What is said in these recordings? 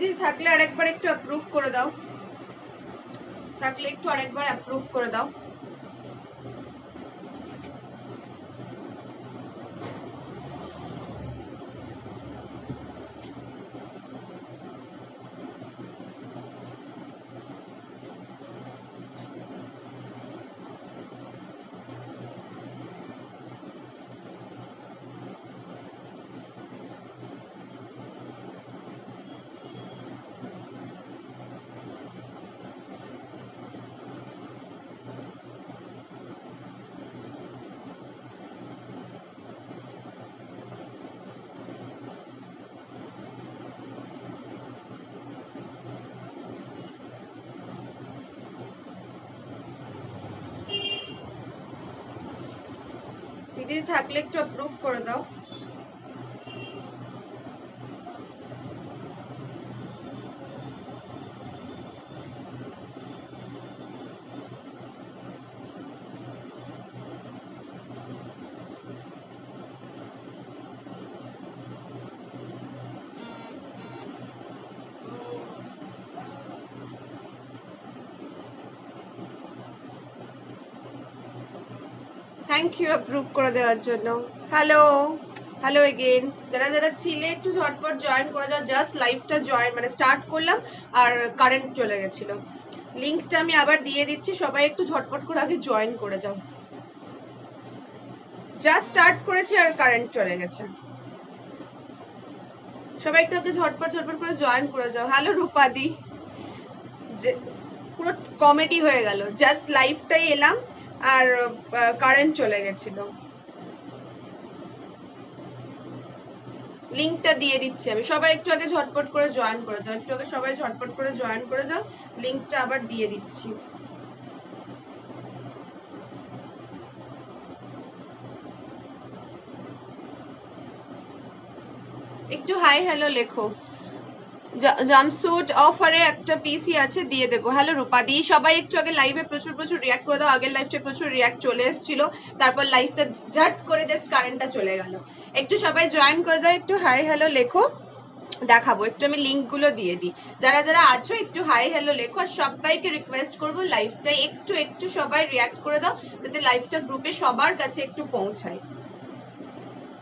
দিদি থাকলে আরেকবার একটু অ্যাপ্রুভ করে দাও, থাকলে একটু আরেকবার অ্যাপ্রুভ করে দাও। দিদি থাকলে একটু অ্যাপ্রুভ করে দাও। থ্যাংক ইউ অ্যাপ্রুভ করে দেওয়ার জন্য। হ্যালো হ্যালো এগেন, যারা যারা ছিলে একটু ঝটপট জয়েন করে যাও। জাস্ট লাইভটা জয়েন মানে স্টার্ট করলাম আর কারেন্ট চলে গেছিল। লিংকটা আমি আবার দিয়ে দিচ্ছি, সবাই একটু ঝটপট করে আগে জয়েন করে যাও। জাস্ট স্টার্ট করেছি আর কারেন্ট চলে গেছে। সবাই একটু আগে ঝটপট ঝটপট করে জয়েন করে যাও। হ্যালো রূপাদি, পুরো কমেডি হয়ে গেল। জাস্ট লাইভটাই এলাম আর কারেন্ট চলে গেছিল। লিংকটা দিয়ে দিচ্ছি আমি, সবাই একটু আগে ঝটপট করে জয়েন করে যাও। একটু আগে সবাই ঝটপট করে জয়েন করে যাও, লিংকটা আবার দিয়ে দিচ্ছি। একটু হাই হ্যালো লেখো। জাম্পস্যুট অফারে একটা পিসি আছে, দিয়ে দেবো। হ্যালো রূপাদি, সবাই একটু আগে লাইভে প্রচুর প্রচুর রিয়াক্ট করে দাও। আগের লাইভটা প্রচুর রিয়াক্ট চলে এসেছিল, তারপর লাইভটা ঝট করে জাস্ট কারেন্টটা চলে গেল। একটু সবাই জয়েন করে যাও, একটু হাই হ্যালো লেখো, দেখাবো। একটু আমি লিংক গুলো দিয়ে দিই। যারা যারা আছো একটু হাই হ্যালো লেখো, আর সবাইকে রিকোয়েস্ট করবো লাইভটা একটু একটু সবাই রিয়াক্ট করে দাও, যাতে লাইভটা গ্রুপে সবার কাছে একটু পৌঁছায়।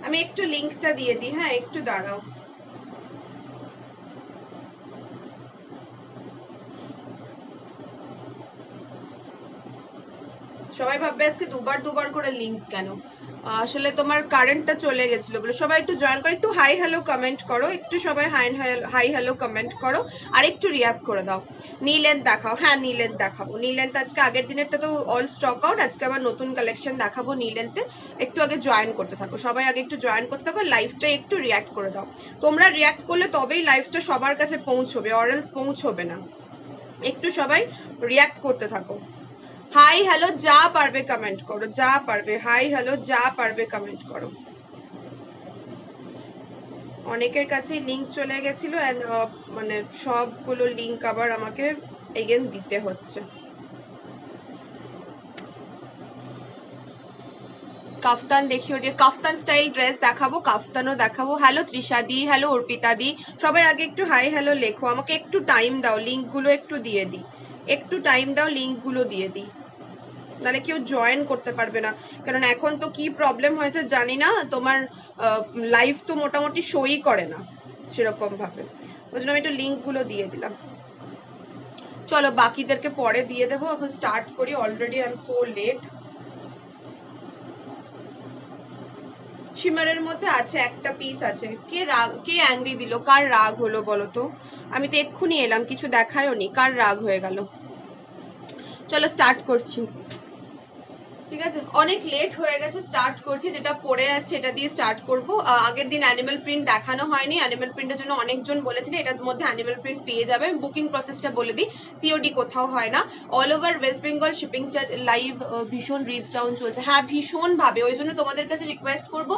আমি একটু লিংকটা দিয়ে দিই, হ্যাঁ একটু দাঁড়াও। সবাই ভাববে আজকে দুবার দুবার করে লিংক কেন, আসলে তোমার কারেন্টটা চলে গেছিল বলে। সবাই একটু জয়েন করো, একটু হাই হ্যালো কমেন্ট করো, একটু সবাই হাই হ্যালো কমেন্ট করো, আর একটু রিয়াক্ট করে দাও। নীলেন দেখাও, হ্যাঁ নীলেন দেখাবো। নীলেন আজকে আগের দিনেরটা তো অল স্টক আউট, আজকে আবার নতুন কালেকশন দেখাবো নীলেনতে। একটু আগে জয়েন করতে থাকো, সবাই আগে একটু জয়েন করতে থাকো, লাইভটা একটু রিয়াক্ট করে দাও। তোমরা রিয়াক্ট করলে তবেই লাইভটা সবার কাছে পৌঁছবে, অরেলস পৌঁছবে না। একটু সবাই রিয়াক্ট করতে থাকো। হাই হ্যালো যা পারবে কমেন্ট করো, যা পারবে হাই হ্যালো যা পারবে কমেন্ট করো। অনেকের কাছে লিংক চলে গেছিল, মানে সবগুলো লিংক আবার আমাকে এগেন দিতে হচ্ছে। কাফতান দেখিও, কাফতান স্টাইল ড্রেস দেখাবো, কাফতানও দেখাবো। হ্যালো তৃষা দি, হ্যালো অর্পিতা দি, সবাই আগে একটু হাই হ্যালো লেখো। আমাকে একটু টাইম দাও, লিংক গুলো একটু দিয়ে দিই, একটু টাইম দাও, লিংক গুলো দিয়ে দিই, নাহলে কেউ জয়েন করতে পারবে না। কারণ এখন তো কি প্রবলেম হয়েছে জানি না, তোমার লাইভ তো মোটামুটি শোই করে না সেরকম ভাবে, ওই জন্য আমি একটু লিঙ্ক গুলো দিয়ে দিলাম। চলো বাকিদেরকে পরে দিয়ে দেবো, এখন স্টার্ট করি, already I am so late. শিমারের মধ্যে আছে একটা পিস আছে। কে রাগ, কে অ্যাংরি দিল, কার রাগ হলো বলো তো? আমি তো এক্ষুনি এলাম, কিছু দেখায়ও নি, কার রাগ হয়ে গেল? চলো স্টার্ট করছি, ঠিক আছে? অনেক লেট হয়ে গেছে, স্টার্ট করছি। যেটা পড়ে আছে এটা দিয়ে স্টার্ট করব। আগের দিন অ্যানিমাল প্রিন্ট দেখানো হয়নি, অ্যানিমাল প্রিন্টের জন্য অনেকজন বলেছিলেন, এটার মধ্যে অ্যানিমাল প্রিন্ট পেয়ে যাবে। বুকিং প্রসেসটা বলে দিই, সিওডি কোথাও হয় না, all over West Bengal shipping charge. Live ভীষণ রিচ ডাউন চলছে, হ্যাঁ ভীষণ ভাবে, ওই জন্য তোমাদের কাছে রিকোয়েস্ট করব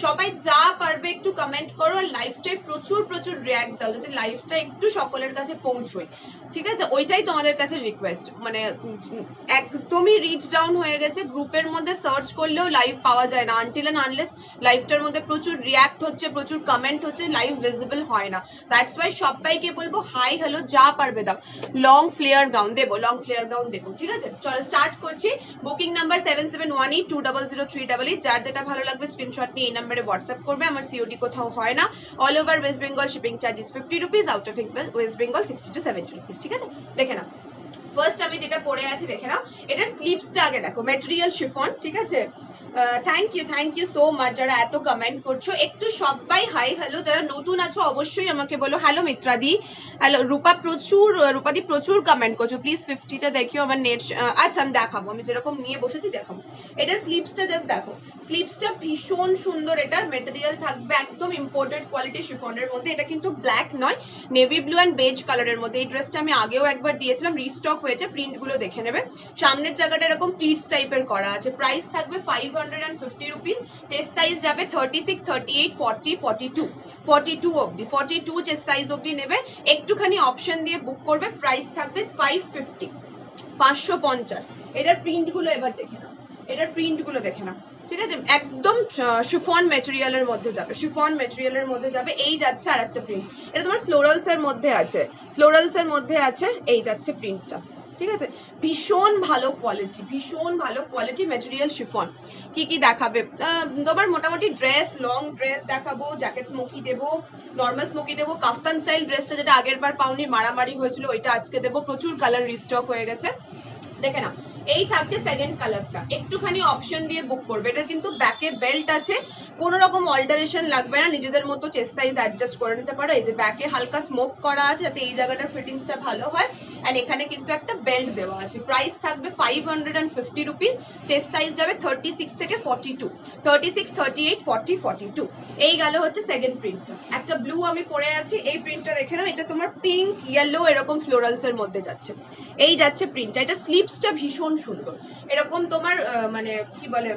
সবাই যা পারবে একটু কমেন্ট করো, আর লাইভটায় প্রচুর প্রচুর রিয়াক্ট দাও, যাতে লাইভটা একটু সকলের কাছে পৌঁছয়, ঠিক আছে? ওইটাই তোমাদের কাছে রিকোয়েস্ট। মানে একদমই রিচ ডাউন হয়ে গেছে, গ্রুপের মধ্যে সার্চ করলেও লাইভ পাওয়া যায় না, আনটিল এন্ড আনলেস লাইভটার মধ্যে প্রচুর রিয়াক্ট হচ্ছে, প্রচুর কমেন্ট হচ্ছে, লাইভ ভিজিবল হয় না। দ্যাটস ওয়াই সবাইকে বলবো হাই হ্যালো যা পারবে দাও। লং ফ্লেয়ার গাউন দেবো, লং ফ্লেয়ার গাউন দেবো, ঠিক আছে? চলো স্টার্ট করছি। বুকিং নাম্বার 7718200388, যার যেটা ভালো লাগবে স্ক্রিনশট নিয়ে এই নাম্বারে হোয়াটসঅ্যাপ করবে। আমার সিওডি কোথাও হয় না, all over West Bengal shipping charges 50 rupees, out of West Bengal 60 to 70 rupees, ঠিক আছে? দেখে নাও ফার্স্ট আমি যেটা পরে আছি, দেখে নাও এটার স্লিভসটা আগে দেখো, ম্যাটেরিয়াল শিফন, ঠিক আছে? থ্যাংক ইউ সো মাচ যারা এত কমেন্ট করছো। একটু সবাই হাই হ্যালো, যারা নতুন আছো অবশ্যই আমাকে বলো। হ্যালো মিত্রাদি, হ্যালো রূপাদি প্রচুর কমেন্ট করছো, প্লিজ 50টা দেখিও আমার নেট। আচ্ছা আমি দেখাবো, আমি যেরকম নিয়ে বসেছি দেখাবো। এটার স্লিভসটা জাস্ট দেখো, স্লিভসটা ভীষণ সুন্দর, এটার মেটেরিয়াল থাকবে একদম ইম্পোর্টেড কোয়ালিটি শিফনের মধ্যে। এটা কিন্তু ব্ল্যাক নয়, নেভি ব্লু অ্যান্ড বেজ কালারের মধ্যে। এই ড্রেসটা আমি আগেও একবার দিয়েছিলাম, রিস্টক হয়েছে, প্রিন্ট গুলো দেখে নেবে। সামনের জায়গাটা এরকম প্লিটস টাইপের করা আছে। প্রাইস থাকবে 550 রুপিস। চেস্ট সাইজ যাবে 36, 38, 40, 42 অবধি, 42 চেস্ট সাইজ অবধি নেবে। একটুখানি অপশন দিয়ে বুক করবে, প্রাইস থাকবে 550, 550। এটার প্রিন্ট গুলো এবার দেখে নাও, এটার প্রিন্ট গুলো দেখে নাও, ঠিক আছে? একদম শিফন ম্যাটেরিয়ালের মধ্যে যাবে, শিফন ম্যাটেরিয়ালের মধ্যে যাবে। এই যাচ্ছে আর একটা প্রিন্ট, এটা তোমার ফ্লোরালস এর মধ্যে আছে, ফ্লোরালস এর মধ্যে আছে। এই যাচ্ছে প্রিন্টটা, ঠিক আছে? ভীষণ ভালো কোয়ালিটি, ভীষণ ভালো কোয়ালিটি ম্যাটেরিয়াল শিফন। কি কি দেখাবে তোমার? মোটামুটি ড্রেস, লং ড্রেস দেখাবো, জ্যাকেট স্মোকি দেবো, নর্মাল স্মোকি দেবো, কাফতান স্টাইল ড্রেসটা যেটা আগের বার পাউনি মারামারি হয়েছিল ওইটা আজকে দেবো। প্রচুর কালার রিস্টক হয়ে গেছে, দেখে না। এই থাকছে সেকেন্ড কালারটা, একটুখানি অপশন দিয়ে বুক করবে। এটা কিন্তু ব্যাকে বেল্ট আছে, কোনো রকম অল্টারেশন লাগবে না, নিজেদের মতো চেস্ট সাইজ অ্যাডজাস্ট করে নিতে পারো। এই যে ব্যাকে হালকা স্মোক করা আছে যাতে এই জায়গাটার ফিটিংসটা ভালো হয়, এন্ড এখানে কিন্তু একটা বেল্ট দেওয়া আছে। প্রাইস থাকবে 550 রুপিস। চেস্ট সাইজ যাবে 36 থেকে 42, 36, 38, 40, 42। এই গেল হচ্ছে সেকেন্ড প্রিন্টটা। একটা ব্লু আমি পরে আছি, এই প্রিন্টটা দেখে নাও, এটা তোমার পিঙ্ক ইয়েলো এরকম ফ্লোরালস এর মধ্যে যাচ্ছে। এই যাচ্ছে প্রিন্টটা, এটা স্লিভসটা ভীষণ সুন্দর, এরকম তোমার মানে কি বলে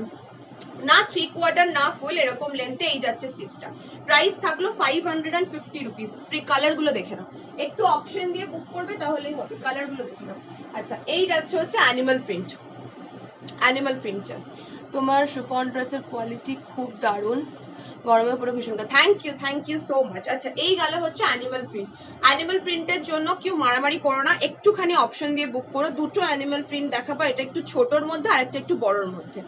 না 3/4 না ফুল, এরকম লেন্থে এই যাচ্ছে স্লিভসটা। প্রাইস থাকলো 550 রুপিস। কালার গুলো দেখে নাও, একটু অপশন দিয়ে বুক করবে তাহলেই হবে। কালার গুলো দেখে নাও। আচ্ছা এই যাচ্ছে হচ্ছে অ্যানিমাল প্রিন্ট, অ্যানিমাল প্রিন্টটা তোমার শিফন ড্রেসের কোয়ালিটি খুব দারুণ, গরমে পুরো ভীষণ। Thank you so much. আচ্ছা এই গেল হচ্ছে অ্যানিমাল প্রিন্ট। অ্যানিমাল প্রিন্টের জন্য কেউ মারামারি করো না, একটুখানি অপশন দিয়ে বুক করো। দুটো অ্যানিমাল প্রিন্ট দেখাবো, এটা একটু ছোটর মধ্যে আর একটা একটু বড়র মধ্যে।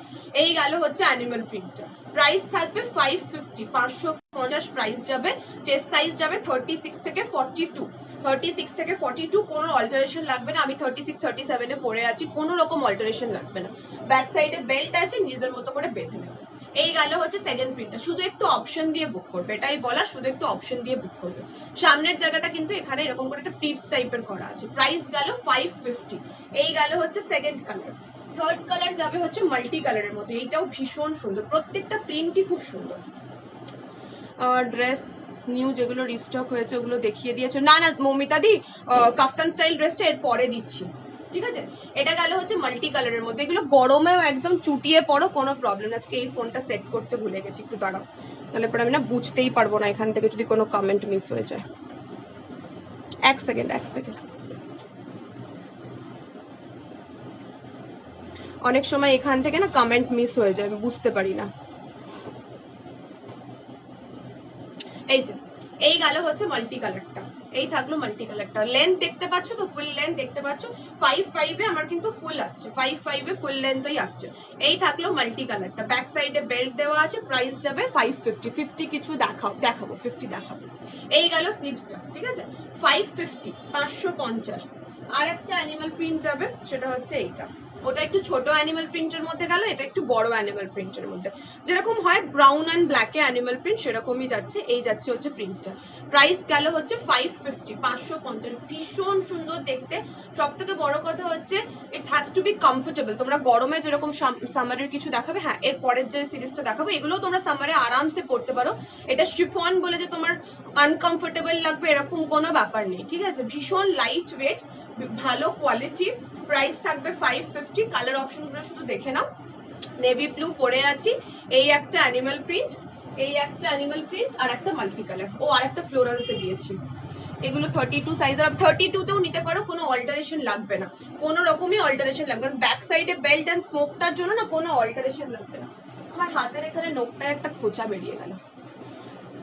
এই গেল হচ্ছে অ্যানিমাল প্রিন্টটা। প্রাইস থাকবে 550, 550 প্রাইস যাবে। চেস্ট সাইজ যাবে 36 থেকে 42, 36 থেকে 42, কোনো অল্টারেশন লাগবে না। আমি 36, 37 এ পরে আছি, কোনো রকম অল্টারেশন লাগবে না। ব্যাক সাইডে বেল্ট আছে, নিজেদের মতো করে বেঁধে নেবে। এই গেল হচ্ছে সেকেন্ড প্রিন্টটা। শুধু একটু অপশন দিয়ে বুক করবে, এটাই বলার, শুধু একটু অপশন দিয়ে বুক করবে। সামনের জায়গাটা কিন্তু এখানে এরকম করে একটা প্লিটস টাইপের করা আছে। প্রাইস গেল 550। এই গেল হচ্ছে সেকেন্ড কালার। থার্ড কালার যাবে হচ্ছে মাল্টি কালারের মধ্যে, এইটাও ভীষণ সুন্দর, প্রত্যেকটা প্রিন্টই খুব সুন্দর। ড্রেস নিউ যেগুলো রিস্টক হয়েছে ওগুলো দেখিয়ে দিয়েছো? না না মমিতা দি, কাফতান স্টাইল ড্রেসটা এর পরে দিচ্ছি, ঠিক আছে? এটা গেল হচ্ছে মাল্টি কালারের মধ্যে, এগুলো গরমেও একদম চুটিয়ে পড়ো, কোনো প্রবলেম। আজকে এই ফোনটা সেট করতে ভুলে গেছি, একটু দাঁড়াও, তাহলে পরে আমি না বুঝতেই পারবো না এখান থেকে যদি কোনো কমেন্ট মিস হয়ে যায়। এক সেকেন্ড। অনেক সময় এখান থেকে না কমেন্ট মিস হয়ে যায়, আমি বুঝতে পারি না। এই যে এই গেল হচ্ছে মাল্টি কালারটা, এই থাকলো মাল্টি কালারটা। লেন্থ দেখতে পাচ্ছ তো, ফুল লেন্থ দেখতে পাচ্ছ। 5.5 এ আমার কিন্তু ফুল আসছে, 5.5 এ ফুল লেন্থই আসছে। এই থাকলো মাল্টি কালারটা। ব্যাক সাইডে বেল্ট দেওয়া আছে। প্রাইস যাবে 550, 50 কিছু দেখাবো 50 দেখাবো। এই গেল স্লিভসটা, ঠিক আছে? 550, 550। আর একটা অ্যানিমাল প্রিন্ট যাবে, সেটা হচ্ছে এইটা। ওটা একটু ছোট অ্যানিমাল প্রিন্টের মধ্যে গেল, এটা একটু বড় অ্যানিমাল প্রিন্টের মধ্যে। যেরকম হয় ব্রাউন অ্যান্ড ব্ল্যাকে অ্যানিমাল প্রিন্ট, সেরকমই যাচ্ছে। এই যাচ্ছে হচ্ছে প্রিন্টটা। প্রাইস গেল হচ্ছে 550, 550। ভীষণ সুন্দর দেখতে। সব থেকে বড় কথা হচ্ছে it's has to B comfortable. তোমরা গরমে যেরকম সামারের কিছু দেখাবে, হ্যাঁ এর পরের যে সিরিজটা দেখাবো এগুলো তোমরা সামারে আরামসে পড়তে পারো। এটা শিফন বলে যে তোমার আনকমফোর্টেবল লাগবে এরকম কোনো ব্যাপার নেই, ঠিক আছে? ভীষণ লাইট ওয়েট, ভালো কোয়ালিটি। প্রাইস থাকবে 550। কালার অপশনগুলো শুধু দেখে নাও। নেভি ব্লু পরে আছি, এই একটা অ্যানিমাল প্রিন্ট, এই একটা অ্যানিমাল প্রিন্ট, আর একটা মাল্টি কালার, ও আর একটা ফ্লোরালসে দিয়েছি। এগুলো 32 সাইজের, 32 তেও নিতে পারো, কোনো অল্টারেশন লাগবে না, কোনো রকমই অল্টারেশন লাগবে না, ব্যাক সাইডে বেল্ট এন্ড স্মোকটার জন্য না কোনো অল্টারেশন লাগবে না। আমার হাতের এখানে নোকটায় একটা খোঁচা বেরিয়ে গেল।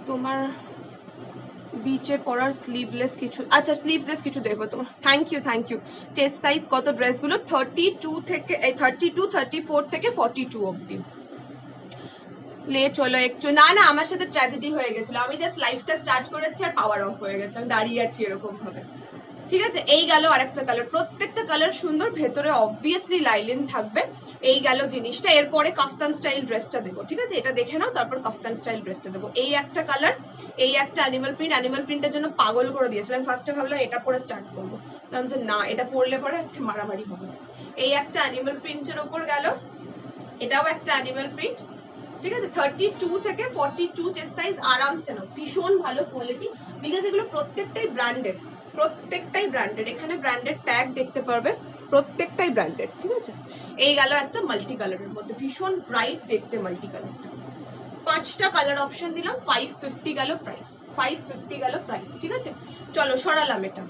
তোমার বিচে পরার স্লিভলেস কিছু, আচ্ছা স্লিভলেস কিছু দেবো তোমার, থ্যাংক ইউ। চেস্ট সাইজ কত ড্রেসগুলো? 32 থেকে 32, 34 থেকে 42 অবধি। লে চলো একটু, না না আমার সাথে ট্র্যাজেডি হয়ে গেছিল, আমি জাস্ট লাইফটা স্টার্ট করেছি আর পাওয়ার অফ হয়ে গেছে, আমি দাঁড়িয়ে আছি এরকম ভাবে। ঠিক আছে, এই গেল আরেকটা কালার, প্রত্যেকটা কালার সুন্দর, ভেতরে অবভিয়াসলি লাইলিন থাকবে। এই গেল জিনিসটা, এরপরে কাফতান স্টাইল ড্রেসটা দেবো, ঠিক আছে, এটা দেখে নাও, তারপর কাফতান স্টাইল ড্রেসটা দেবো। এই একটা কালার, এই একটা অ্যানিমাল প্রিন্টের জন্য পাগল করে দিয়েছিলাম, ফার্স্টে ভাবলাম এটা পরে স্টার্ট করবো, ভাবলাম যে না এটা পরলে পরে আজকে মারামারি হবে। এই একটা অ্যানিমাল প্রিন্টের ওপর গেল, এটাও একটা অ্যানিমাল প্রিন্ট, ঠিক আছে, 32 থেকে 42 চেস্ট সাইজ আরামসে নাও, ভীষণ ভালো কোয়ালিটি, বিকজ এগুলো প্রত্যেকটাই ব্র্যান্ডেড, এখানে ব্র্যান্ডেড ট্যাগ দেখতে পারবে, প্রত্যেকটাই ব্র্যান্ডেড, ঠিক আছে। এই গেল একটা মাল্টি কালারের মধ্যে, ভীষণ ব্রাইট দেখতে মাল্টি কালারটা, 5টা কালার অপশন দিলাম, 550 গেল প্রাইস, 550 গেল প্রাইস, ঠিক আছে। চলো সরালাম এটা,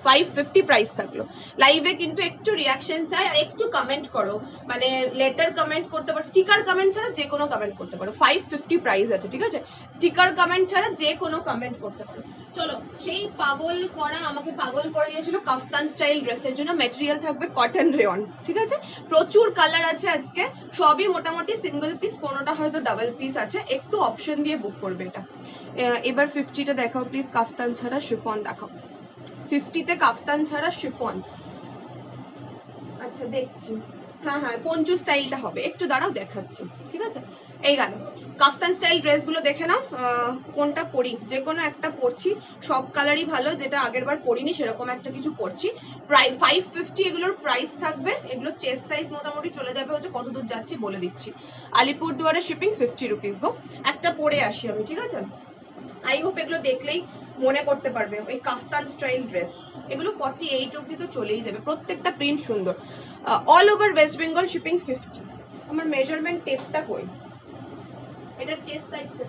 550 প্রাইস থাকলো। লাইভে কিন্তু একটু রিয়াকশন চাই আর একটু কমেন্ট করো, মানে লেটার কমেন্ট করতে পারো, স্টিকার কমেন্ট ছাড়া যে কোনো কমেন্ট করতে পারো, 550 প্রাইস আছে, ঠিক আছে, স্টিকার কমেন্ট ছাড়া যে কোনো কমেন্ট করতে পারো। চলো, সেই পাগল করা, আমাকে পাগল করে দিয়েছিল কাফতান স্টাইল ড্রেসের জন্য, মেটেরিয়াল থাকবে কটন রেয়ন, ঠিক আছে, প্রচুর কালার আছে আজকে, সবই মোটামুটি সিঙ্গেল পিস, কোনোটা হয়তো ডাবল পিস আছে, একটু অপশন দিয়ে বুক করবে এটা। এবার 50টা দেখাও প্লিজ, কাফতান ছাড়া শিফন দেখাও, 50তে কাফতান ছাড়া শিফন, আচ্ছা দেখছি, হ্যাঁ পঞ্চু স্টাইলটা হবে, একটু দাঁড়াও দেখাচ্ছি, ঠিক আছে। এই গেল কাফতান স্টাইল ড্রেসগুলো, দেখে নাও কোনটা পরি, যে কোনো একটা পরছি, সব কালারই ভালো, যেটা আগের বার পরিনি সেরকম একটা কিছু পরছি। প্রায় 550 এগুলোর প্রাইস থাকবে, এগুলো চেস্ট সাইজ মোটামুটি চলে যাবে হচ্ছে, কত দূর যাচ্ছি বলে দিচ্ছি, আলিপুরদুয়ারে শিপিং 50 রুপিস গো। একটা পরে আসি আমি, ঠিক আছে, আই হোপ এগুলো দেখলেই মনে করতে পারবে, ওই কাফতান স্টাইল ড্রেস, এগুলো 48 অবধি তো চলেই যাবে, প্রত্যেকটা প্রিন্ট সুন্দর, all over West Bengal shipping 50। আমার মেজারমেন্ট টেপটা কই, এটার চেস্ট সাইজটা,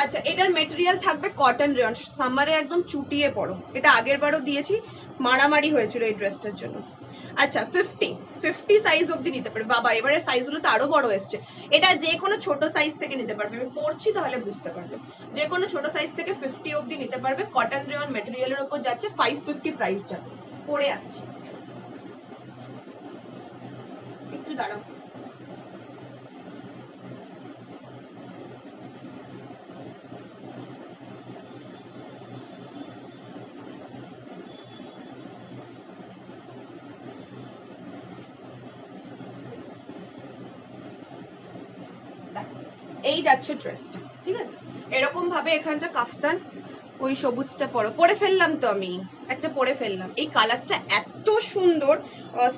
আচ্ছা এটার মেটেরিয়াল থাকবে কটন রেয়ন, সামারে একদম চুটিয়ে পড়ো, এটা আগের বারও দিয়েছি, মারামারি হয়েছিল এই ড্রেসটার জন্য। আচ্ছা 50 সাইজ অবধি নিতে পারবে, বাবা এবারে সাইজগুলো তো আরো বড় এসছে, এটা যে কোনো ছোট সাইজ থেকে নিতে পারবে, আমি পড়ছি তাহলে বুঝতে পারবে, যে কোনো ছোট সাইজ থেকে 50 অবধি নিতে পারবে, কটন রেয়ন মেটেরিয়ালের উপর যাচ্ছে, 550 প্রাইস যাবে। পরে আসছি, একটু দাঁড়াও, এই যাচ্ছে ড্রেসটা, ঠিক আছে, এরকম ভাবে এখানটা কাফতান, ওই সবুজটা পরে ফেললাম তো আমি, একটা পরে ফেললাম, এই কালারটা এত সুন্দর,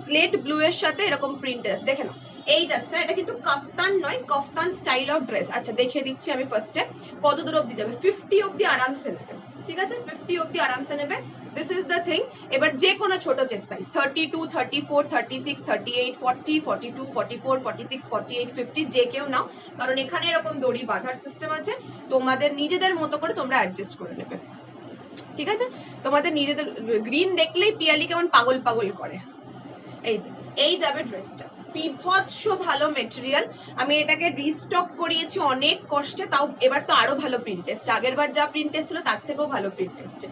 স্লেট ব্লু এর সাথে এরকম প্রিন্ট আছে, দেখে নাও, এই যাচ্ছে, এটা কিন্তু কাফতান নয়, কাফতান স্টাইল অফ ড্রেস। আচ্ছা দেখিয়ে দিচ্ছি আমি ফার্স্টে, কত দূর অবধি যাবে, 50 অবধি আরামসে নেবে, ঠিক আছে, 50 অবধি আরামসে নেবে, দিস ইজ দ্য থিং। এবার যে কোনো ছোট চেস্ট সাইজ 32, 34, 36, 38, 40, 42, 44, 46, 48, 50 যে কেউ নাও, কারণ এখানে এরকম দড়ি বাঁধার সিস্টেম আছে, তোমাদের নিজেদের মতো করে তোমরা অ্যাডজাস্ট করে নেবে, ঠিক আছে, তোমাদের নিজেদের, গ্রিন দেখলেই পিয়ালি কেমন পাগল পাগল করে, এই যে এই যাবে ড্রেসটা, বিভৎস ভালো মেটেরিয়াল, আমি এটাকে রিস্টক করিয়েছি অনেক কষ্টে, তাও এবার তো আরো ভালো প্রিন্ট এসছে, আগের বার যা প্রিন্ট এসেছিল তার থেকেও ভালো প্রিন্ট এসছে।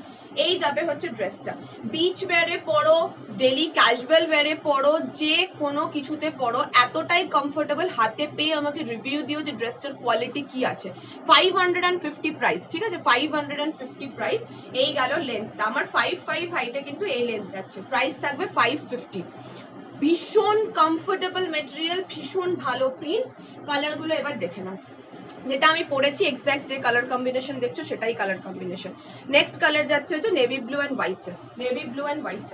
এই যাবে হচ্ছে ড্রেসটা, বিচ ওয়্যারে পরো, ডেলি ক্যাজুয়াল ওয়্যারে পরো, যে কোনো কিছুতে পরো, এতটাই কমফোর্টেবল, হাতে পেয়ে আমাকে রিভিউ দিও যে ড্রেসটার কোয়ালিটি কি আছে। 550 প্রাইস, ঠিক আছে, 550 প্রাইস। এই গেল লেন্থ, আমার 5'5" হাইটে কিন্তু এই লেন্থ যাচ্ছে, প্রাইস থাকবে 550, ভীষণ কমফোর্টেবল মেটেরিয়াল, ভীষণ ভালো প্রিন্টস, কালারগুলো এবার দেখে নাও, যেটা আমি পরেছি এক্স্যাক্ট যে কালার কম্বিনেশন দেখছো সেটাই কালার কম্বিনেশন। নেক্সট কালার যাচ্ছে হচ্ছে navy blue and white, navy blue and white,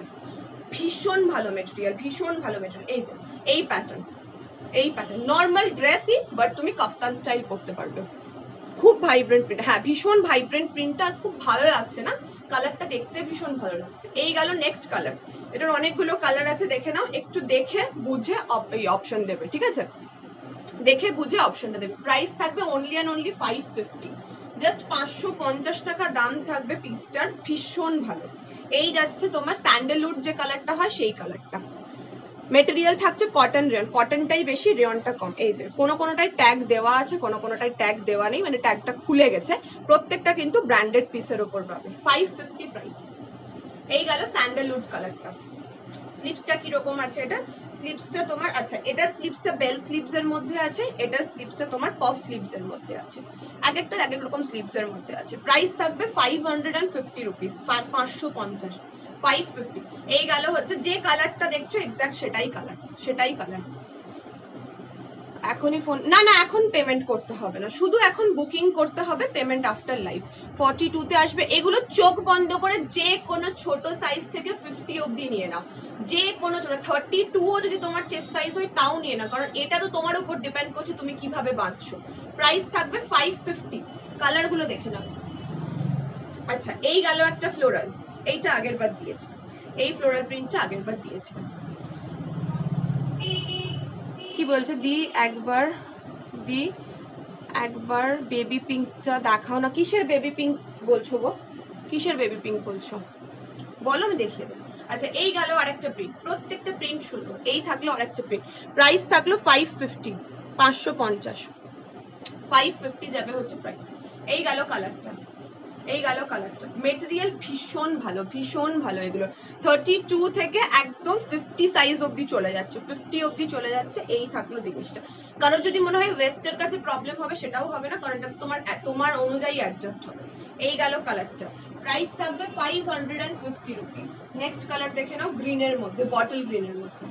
ভীষণ ভালো মেটেরিয়াল, ভীষণ ভালো মেটেরিয়াল, এই যে এই প্যাটার্ন নর্মাল ড্রেসই, বাট তুমি কাফতান স্টাইল করতে পারবে, খুব ভাইব্রেন্ট প্রিন্ট, হ্যাঁ ভীষণ ভাইব্রেন্ট প্রিন্টটা, আর খুব ভালো লাগছে না, কালারটা দেখতে ভীষণ ভালো লাগছে। এই গেল নেক্সট কালার, এটার অনেকগুলো কালার আছে, দেখে নাও, একটু দেখে বুঝে এই অপশন দেবে, ঠিক আছে, দেখে বুঝে অপশনটা দেবে, প্রাইস থাকবে অনলি অ্যান্ড অনলি 550, জাস্ট 550 টাকা দাম থাকবে পিসটার, ভীষণ ভালো। এই যাচ্ছে তোমার স্যান্ডেলউড যে কালারটা হয় সেই কালারটা। মেটেরিয়াল থাকছে কটন রেয়ন, কটনটাই বেশি রেয়নটা কম। এই যে কোনোটায় ট্যাগ দেওয়া আছে, কোনোটায় ট্যাগ দেওয়া নেই, মানে ট্যাগটা খুলে গেছে। প্রত্যেকটা কিন্তু ব্র্যান্ডেড পিসের উপর পাবে। 550 প্রাইস। এই গেল স্যান্ডেলউড কালারটা। স্লিপসটা কিরকম আছে এটা? স্লিপসটা তোমার, আচ্ছা এটার স্লিপসটা বেল স্লিপস এর মধ্যে আছে, এটার স্লিপসটা তোমার পফ স্লিপস এর মধ্যে আছে। এক একটার এক এক রকম স্লিপস এর মধ্যে আছে। প্রাইস থাকবে 550 রুপিস, 550, 550। এই গেল হচ্ছে যে কালারটা দেখছো এক্সাক্ট সেটাই কালার। এখনই ফোন না, এখন পেমেন্ট করতে হবে না, শুধু এখন বুকিং করতে হবে, পেমেন্ট আফটার লাইভ। 42 তে আসবে। এগুলো চোখ বন্ধ করে যে কোনো ছোট সাইজ থেকে 50 অবধি নিয়ে নাও, যে কোনো ছোট। 32ও যদি তোমার চেস্ট সাইজ হয় তাও নিয়ে নাও, কারণ এটা তো তোমার উপর ডিপেন্ড করছে তুমি কিভাবে বাঁধছো। প্রাইস থাকবে 550। কালার গুলো দেখে নাও। আচ্ছা এই গেল একটা ফ্লোরাল, এইটা আগের বার দিয়েছে, এই ফ্লোরাল প্রিন্টটা আগের বার দিয়েছে। কি বলছে দি একবার বেবি পিঙ্কটা দেখাও না। কিসের বেবি পিঙ্ক বলছো গো? কিসের বেবি পিঙ্ক বলছো বলো, আমি দেখিয়ে দেবো। আচ্ছা এই গেল আরেকটা প্রিন্ট, প্রত্যেকটা প্রিন্ট সুন্দর। এই থাকলো আরেকটা প্রিন্ট, প্রাইস থাকলো 550, 550, 550 যাবে হচ্ছে প্রাইস। এই গেল কালারটা, মেটেরিয়াল ভীষণ ভালো এগুলো। 32 থেকে একদম 50 সাইজ অবধি চলে যাচ্ছে, 50 অবধি চলে যাচ্ছে। এই থাকলো জিনিসটা। কারণ যদি মনে হয় ওয়েস্টের কাছে প্রবলেম হবে, সেটাও হবে না, কারণ এটা তোমার অনুযায়ী অ্যাডজাস্ট হবে। এই গেল কালারটা, প্রাইস থাকবে 550 রুপিস। নেক্সট কালার দেখে নাও, গ্রিনের মধ্যে, বটল গ্রিনের মধ্যে।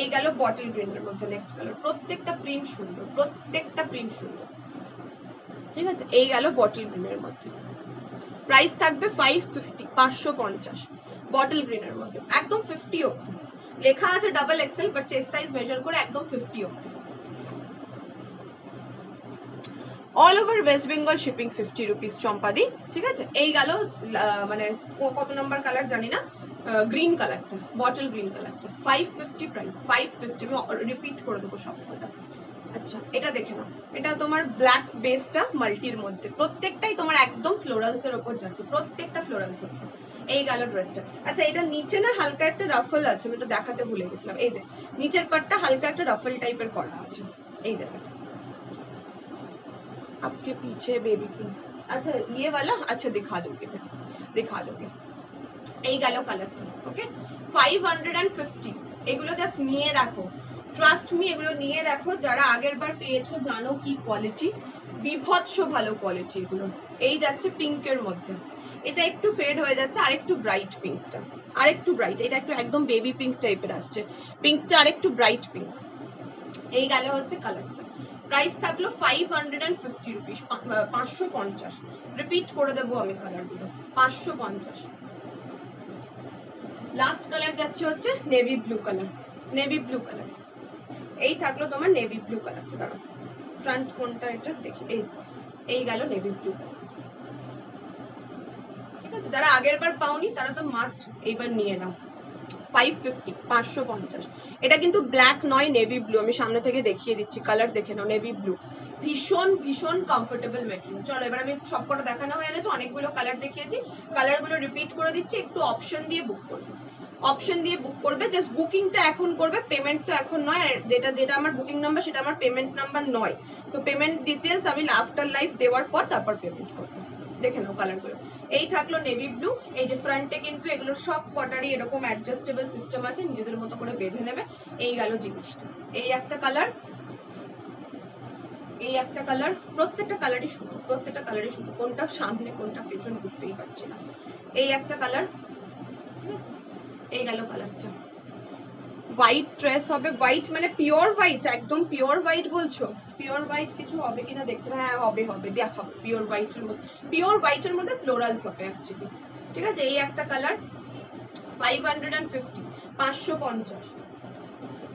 এই গেল বটল গ্রিনের মধ্যে নেক্সট কালার। প্রত্যেকটা প্রিন্ট সুন্দর, ঠিক আছে। এই গেল বটল গ্রিনের মধ্যে, প্রাইস থাকবে 550, 550। বটল গ্রিনের মধ্যে একদম 50 অবধি লেখা আছে, double XL, but chest size measure করে একদম 50 অবধি। All over West Bengal shipping 50 rupees চম্পাদি, ঠিক আছে। এই গেল মানে কত নাম্বার কালার জানি না, গ্রিন কালারটা, বটল গ্রিন কালারটা, 550 প্রাইস, 550। আমি রিপিট করে দেবো সবকটা। আচ্ছা এটা দেখে নাও, এটা তোমার ব্ল্যাক বেসটা মাল্টির মধ্যে, প্রত্যেকটাই তোমার একদম ফ্লোরালস এর উপর যাচ্ছে, প্রত্যেকটা ফ্লোরালস এর উপর। এই গেল ড্রেসটা। আচ্ছা এটা নিচে না হালকা একটা রাফল আছে, আমি এটা দেখাতে ভুলে গেছিলাম। এই যে নিচের পাটটা হালকা একটা রাফল টাইপের করা আছে, এই জায়গাটা। आपके पीछे बेबी पिंक, अच्छा ये वाला, अच्छा दिखा दोगे। এই গেল কালারটা, ওকে। 550। এগুলো জাস্ট নিয়ে দেখো, ট্রাস্ট মি, এগুলো নিয়ে দেখো। যারা আগের বার পেয়েছো জানো কি কোয়ালিটি, বিভৎস ভালো কোয়ালিটি এগুলো। এই যাচ্ছে পিঙ্কের মধ্যে, এটা একটু ফেড হয়ে যাচ্ছে, আরেকটু ব্রাইট পিঙ্কটা, আরেকটু ব্রাইট, এটা একটু একদম বেবি পিঙ্ক টাইপের আসছে, পিঙ্কটা আরেকটু ব্রাইট পিঙ্ক। এই গেল হচ্ছে কালারটা। প্রাইস থাকলো 550 রুপিস, 550। রিপিট করে দেবো আমি কালারগুলো, 550। লাস্ট কালার যাচ্ছে হচ্ছে নেভি ব্লু কালার, এই থাকলো তোমার নেভি ব্লু কালারটা। দাঁড়াও ফ্রন্ট কোনটা এটা দেখি, এই গেল নেভি ব্লু কালার, ঠিক আছে। যারা আগের বার পাওনি তারা তো মাস্ট এইবার নিয়ে নাও। 550, 550। এটা কিন্তু ব্ল্যাক নয়, নেভি ব্লু। আমি সামনে থেকে দেখিয়ে দিচ্ছি, কালার দেখে নাও, নেভি ব্লু। ভীষণ কমফোর্টেবল মেটেরিয়াল। চলো এবার আমি সবকটা দেখানো হয়ে গেছে, অনেকগুলো কালার দেখিয়েছি, কালারগুলো রিপিট করে দিচ্ছি। একটু অপশন দিয়ে বুক করবে, জাস্ট বুকিংটা এখন করবে, পেমেন্ট তো এখন নয়। আর যেটা আমার বুকিং নাম্বার সেটা আমার পেমেন্ট নাম্বার নয়, তো পেমেন্ট ডিটেলস আমি আফটার লাইভ দেওয়ার পর তারপর পেমেন্ট করবো। দেখে নাও কালারগুলো। এই থাকলো নেভি ব্লু। এই যে ফ্রন্টে কিন্তু এগুলো সব কটারই এরকম অ্যাডজাস্টেবল সিস্টেম আছে, নিজেদের মতো করে বেঁধে নেবে। এই গেল জিনিসটা। এই একটা কালার, প্রত্যেকটা কালারই সুন্দর, কোনটা সামনে কোনটা পেছনে বুঝতেই পারছি না। এই একটা কালার, ঠিক আছে। এই গেল কালারটা। হোয়াইট ড্রেস হবে, হোয়াইট মানে পিওর হোয়াইট, একদম পিওর হোয়াইট বলছো? পিওর হোয়াইট কিছু হবে কিনা দেখতে, হ্যাঁ হবে, দেখাবো। পিওর হোয়াইটের মধ্যে ফ্লোরালস হবে অ্যাকচুয়ালি, ঠিক আছে। এই একটা কালার, 550, 550।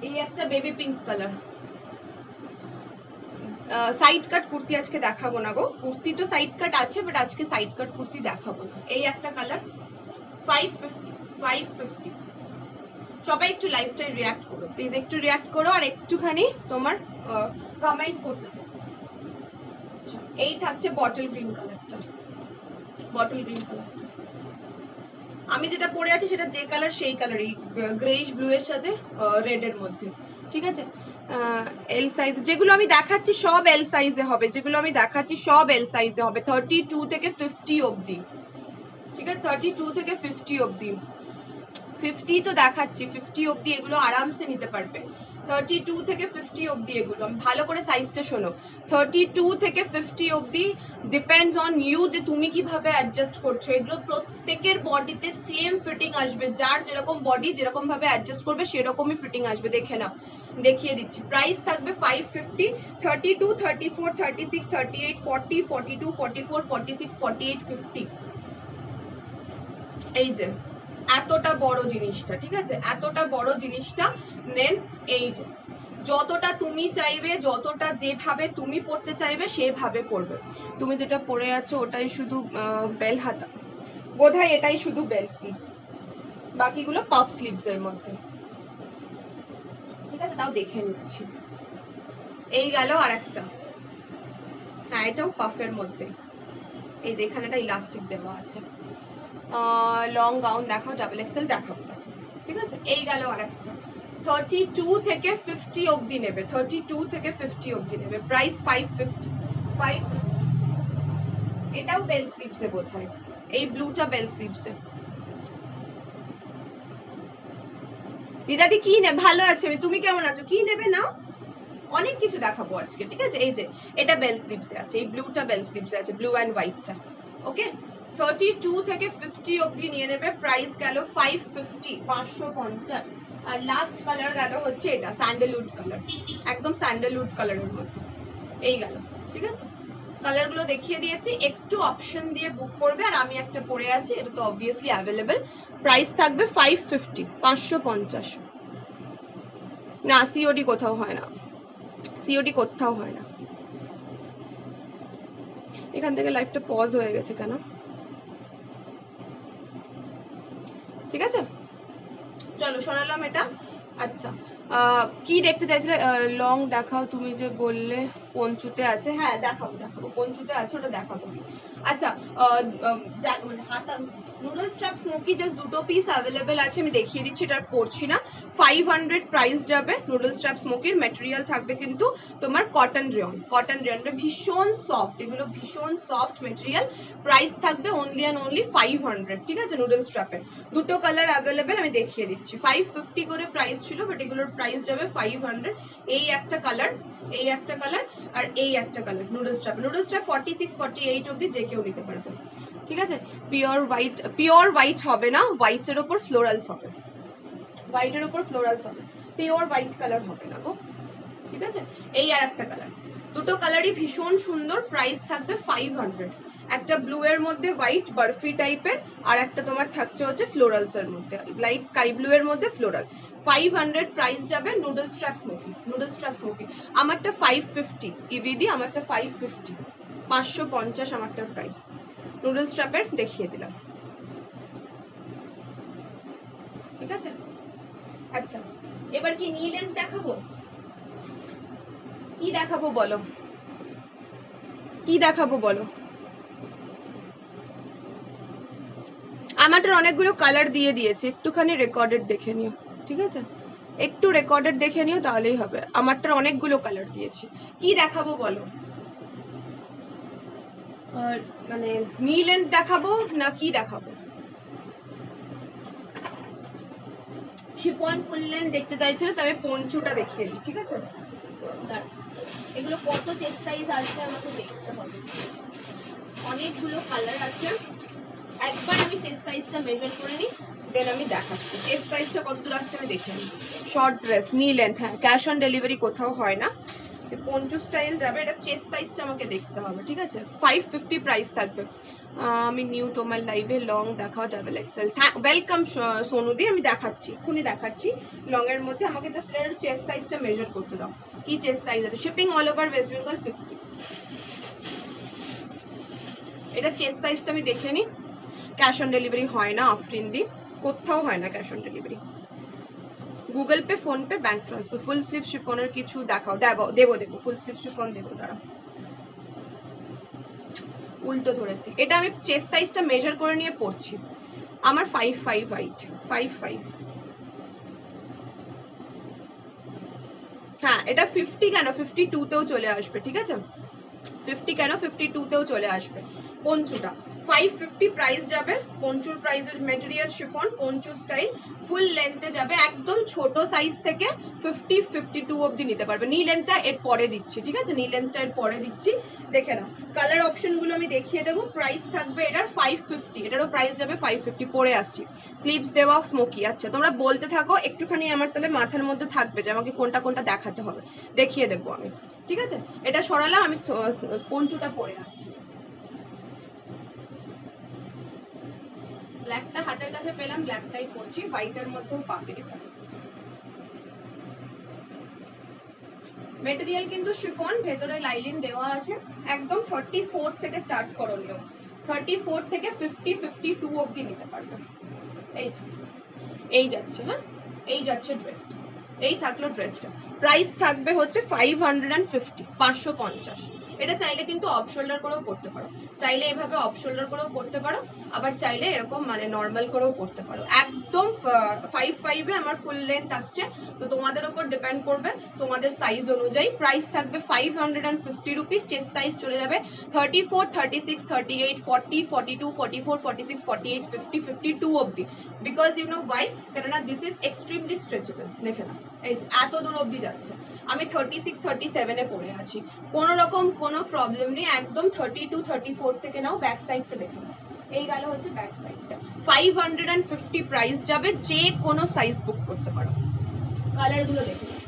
এই একটা বেবি পিঙ্ক কালার। সাইড কাট কুর্তি আজকে দেখাবো না গো, কুর্তি তো সাইড কাট আছে, বাট আজকে সাইড কাট কুর্তি দেখাবো না। এই একটা কালার, 550। সবাই একটু লাইভটাই রিয়াক্ট করো প্লিজ, একটু রিয়াক্ট করো, আর একটুখানি তোমার কমেন্ট করতে। এই থাকছে বটল গ্রিন কালারটা, বটল গ্রিন কালারটা। আমি যেটা পরে আছি সেটা যে কালার সেই কালারই, গ্রেইশ ব্লু এর সাথে রেড এর মধ্যে, ঠিক আছে। এল সাইজ যেগুলো আমি দেখাচ্ছি সব এল সাইজে হবে, যেগুলো আমি দেখাচ্ছি সব এল সাইজে হবে, 32 থেকে 50 অবধি, ঠিক আছে। 32 থেকে 50 অবধি, 50 তো দেখাচ্ছি, 50 অবধি এগুলো আরামসে নিতে পারবে। 32 থেকে 50 অবধি এগুলো, আমি ভালো করে সাইজটা শোনো, 32 থেকে 50 অবধি, ডিপেন্ডস অন ইউ যে তুমি কিভাবে অ্যাডজাস্ট করছো। এগুলো প্রত্যেকের বডিতে সেম ফিটিং আসবে, যার যেরকম বডি যেরকম ভাবে অ্যাডজাস্ট করবে সেরকমই ফিটিং আসবে। দেখে নাও, দেখিয়ে দিচ্ছি। প্রাইস থাকবে 550, 32, 34, 36, 38, 40, 42, 44, 46, 48, 50। এই যে এতটা বড় জিনিসটা, ঠিক আছে, এতটা বড় জিনিসটা নেন। এই যে যতটা তুমি চাইবে, যতটা যেভাবে তুমি পড়তে চাইবে সেভাবে পড়বে। তুমি যেটা পরে আছো ওটাই শুধু বেল হাতা, বোধহয় এটাই শুধু বেল স্লিভস, বাকিগুলো পাফ স্লিভস এর মধ্যে, ঠিক আছে। তাও দেখে নিচ্ছি। এই গেল আরেকটা, হ্যাঁ এটাও পাফের মধ্যে, এই যে এখানেটা ইলাস্টিক দেওয়া আছে। লং গাউন দেখাও, ডাবল এক্সেল দেখাবো, ঠিক আছে। এই গেল আরেকটা, 32 থেকে 50 অবধি নেবে, 32 থেকে 50 অবধি নেবে, প্রাইস 550, 5। এটাও বেল স্লিভসে বোধহয়, এই ব্লুটা বেল স্লিভসে। দিদাদি কি নেবে? ভালো আছে, তুমি কেমন আছো? কি নেবে না? অনেক কিছু দেখাবো আজকে, ঠিক আছে। এই যে এটা বেল স্লিভসে আছে, এই ব্লুটা বেল স্লিভসে আছে, ব্লু এন্ড হোয়াইটটা, ওকে। 32 থেকে 50 অবধি নিয়ে নেবে, প্রাইস গেল 550, 550। আর লাস্ট কালার গেল হচ্ছে এটা স্যান্ডেলউড কালার, একদম স্যান্ডেলউড কালারের মধ্যে, এই গেল, ঠিক আছে। কালার গুলো দেখিয়ে দিয়েছি, একটু অপশন দিয়ে বুক করবে। আর আমি একটা পরে আছি, এটা তো অবভিয়াসলি অ্যাভেলেবেল, প্রাইস থাকবে 550, 550। না সিওডি কোথাও হয় না, সিওডি কোথাও হয় না। এখান থেকে লাইভটা পজ হয়ে গেছে কেন? ঠিক আছে, চলো শোনালাম এটা। আচ্ছা, কি দেখতে চাইছিলে? লং দেখাও, তুমি যে বললে পঞ্চুতে আছে, হ্যাঁ দেখাবো দেখাবো, পঞ্চুতে আছে, ওটা দেখাবো। আচ্ছা, মানে হাতা নুডল স্ট্র্যাপ স্মোকি জাস্ট দুটো পিস অ্যাভেলেবেল আছে, আমি দেখিয়ে দিচ্ছি, এটা পড়ছি না। 500 প্রাইস যাবে। নুডল স্ট্র্যাপ স্মোকির ম্যাটেরিয়াল থাকবে কিন্তু তোমার কটন রেয়ন, কটন রেয়ন ভীষণ সফট, এগুলো ভীষণ সফট ম্যাটেরিয়াল। প্রাইস থাকবে অনলি অ্যান্ড অনলি 500, ঠিক আছে। নুডল স্ট্র্যাপের দুটো কালার অ্যাভেলেবেল, আমি দেখিয়ে দিচ্ছি। 550 করে প্রাইস ছিল, বাট এগুলোর প্রাইস যাবে 500। এই একটা কালার, এই একটা কালার, আর এই একটা colour noodle strap. Noodle strap 46, 48 অবধি যে কেউ নিতে পারবে, ঠিক আছে। পিওর হোয়াইট, পিওর হোয়াইট হবে না, হোয়াইটের ওপর ফ্লোরালস হবে, হোয়াইটের ওপর ফ্লোরালস হবে, পিওর হোয়াইট কালার হবে না গো, ঠিক আছে। এই আর একটা কালার, দুটো কালারই ভীষণ সুন্দর, প্রাইস থাকবে 500। একটা ব্লু এর মধ্যে হোয়াইট বারফি টাইপের, আর একটা তোমার থাকছে হচ্ছে ফ্লোরালস এর মধ্যে, লাইট স্কাই ব্লু এর মধ্যে ফ্লোরাল। 500 প্রাইস যাবে। Noodle strap smoky, noodle strap smoky আমারটা 550 ইভিডি, আমারটা 550, 550 আমারটার প্রাইস। নুডল স্ট্র্যাপের দেখিয়ে দিলাম, ঠিক আছে। আচ্ছা, এবার কি নি লেন্থ দেখাবো? কি দেখাবো বলো, কি দেখাবো বলো? আমারটার অনেকগুলো কালার দিয়ে দিয়েছে, একটুখানি রেকর্ডেড দেখে নিও, ঠিক আছে। একটু রেকর্ডেড দেখে নিও তাহলেই হবে, আমারটার অনেকগুলো কালার দিয়েছি। কি দেখাবো বলো? মানে নি লেন্থ দেখাবো না কি দেখাবো? শিফন ফুল লেন্থ দেখতে চাইছিলে, তবে পঞ্চুটা দেখিয়ে দিই, ঠিক আছে। এগুলো কত চেস্ট সাইজ আছে আমাকে দেখতে হবে, অনেকগুলো কালার আছে। একবার আমি চেস্ট সাইজটা মেজার করে নিই, দেন আমি দেখাচ্ছি চেস্ট সাইজটা কতদূর আসছে আমি দেখে নিই। শর্ট ড্রেস নি লেন্থ, হ্যাঁ ক্যাশ অন ডেলিভারি কোথাও হয় না, যে পঞ্চু স্টাইল যাবে, এটা চেস্ট সাইজটা আমাকে দেখতে হবে, ঠিক আছে। 550 প্রাইস থাকবে। আমি নিউ তোমার লাইভে লং দেখাও, ডাবল এক্সেল। ওয়েলকাম সোনুদি, আমি দেখাচ্ছি, এক্ষুনি দেখাচ্ছি। লং এর মধ্যে আমাকে জাস্ট চেস্ট সাইজটা মেজার করতে দাও, কি চেস্ট সাইজ আছে। Shipping all over West Bengal 50। এটা চেস্ট সাইজটা আমি দেখে নিই। ক্যাশ অন ডেলিভারি হয় না, আফরিন দি কোথাও হয় না cash on delivery. Google Pay, PhonePe, bank transfer. Full sleeve শিফনের কিছু দেখাও, দেবো দেবো দেবো, ফুল স্লিভ শিফন দেবো, দাঁড়া। উল্টো ধরেছি। এটা আমি চেস্ট সাইজটা মেজার করে নিয়ে পরছি। আমার 5'5" হাইট, 5'5". হ্যাঁ, এটা 50 কেন 52 তেও চলে আসবে, ঠিক আছে? 50 কেন 52 তেও চলে আসবে। পঞ্চুটা 550 প্রাইস যাবে। পঞ্চুর প্রাইসের মেটেরিয়াল শিফন, পঞ্চু স্টাইল, ফুল লেন্থে যাবে। একদম ছোট সাইজ থেকে 50 52 অবধি নিতে পারবে। নি লেন্থটা এর পরে দিচ্ছি, ঠিক আছে? নি লেন্থটা এর পরে দিচ্ছি, দেখে নাও। কালার অপশন গুলো আমি দেখিয়ে দেবো। প্রাইস থাকবে এটার 550, এটারও প্রাইস যাবে 550। পরে আসছি। স্লিভস দেওয়া স্মোকি। আচ্ছা, তোমরা বলতে থাকো, একটুখানি আমার তাহলে মাথার মধ্যে থাকবে যে আমাকে কোনটা কোনটা দেখাতে হবে, দেখিয়ে দেবো আমি, ঠিক আছে? এটা সরালাম, আমি পঞ্চুটা পরে আসছি। ব্ল্যাকটা হাতের কাছে পেলাম, ব্ল্যাকটাই পরছি। হোয়াইটের মধ্যেও পাবে। মেটেরিয়াল কিন্তু শিফন, ভেতরে লাইলিন দেওয়া আছে। একদম 34 থেকে স্টার্ট করণীয়, 34 থেকে 50 52 অবধি নিতে পারবে। এই যাচ্ছে, হ্যাঁ এই যাচ্ছে ড্রেসটা, এই থাকলো ড্রেসটা। প্রাইস থাকবে হচ্ছে 550, 550। এটা চাইলে কিন্তু অফ শোল্ডার করেও পড়তে পারো, চাইলে এভাবে অফ শোল্ডার করেও পড়তে পারো, আবার চাইলে এরকম মানে নর্মাল করেও পড়তে পারো। একদম 5'5" এ আমার ফুল লেন্থ আসছে, তো তোমাদের উপর ডিপেন্ড করবে তোমাদের সাইজ অনুযায়ী। প্রাইস থাকবে 550 রুপিস। চেস্ট সাইজ চলে যাবে 34, 36, 38, 40, 42, 44, 46, 48, 50, 52 অবধি। বিকজ ইউ নো ওয়াই, কেননা দিস ইজ এক্সট্রিমলি স্ট্রেচেবল। দেখে না, এই যে এত দূর অবধি যাচ্ছে। আমি 36, 37 এ পড়ে আছি, কোনো রকম কোনো প্রবলেম নেই। একদম 32, 34 থেকে নাও। ব্যাক সাইডটা দেখে নাও, এই গেল হচ্ছে ব্যাক সাইডটা। 550 প্রাইস যাবে, যে কোনো সাইজ বুক করতে পারো। কালার গুলো দেখে নাও।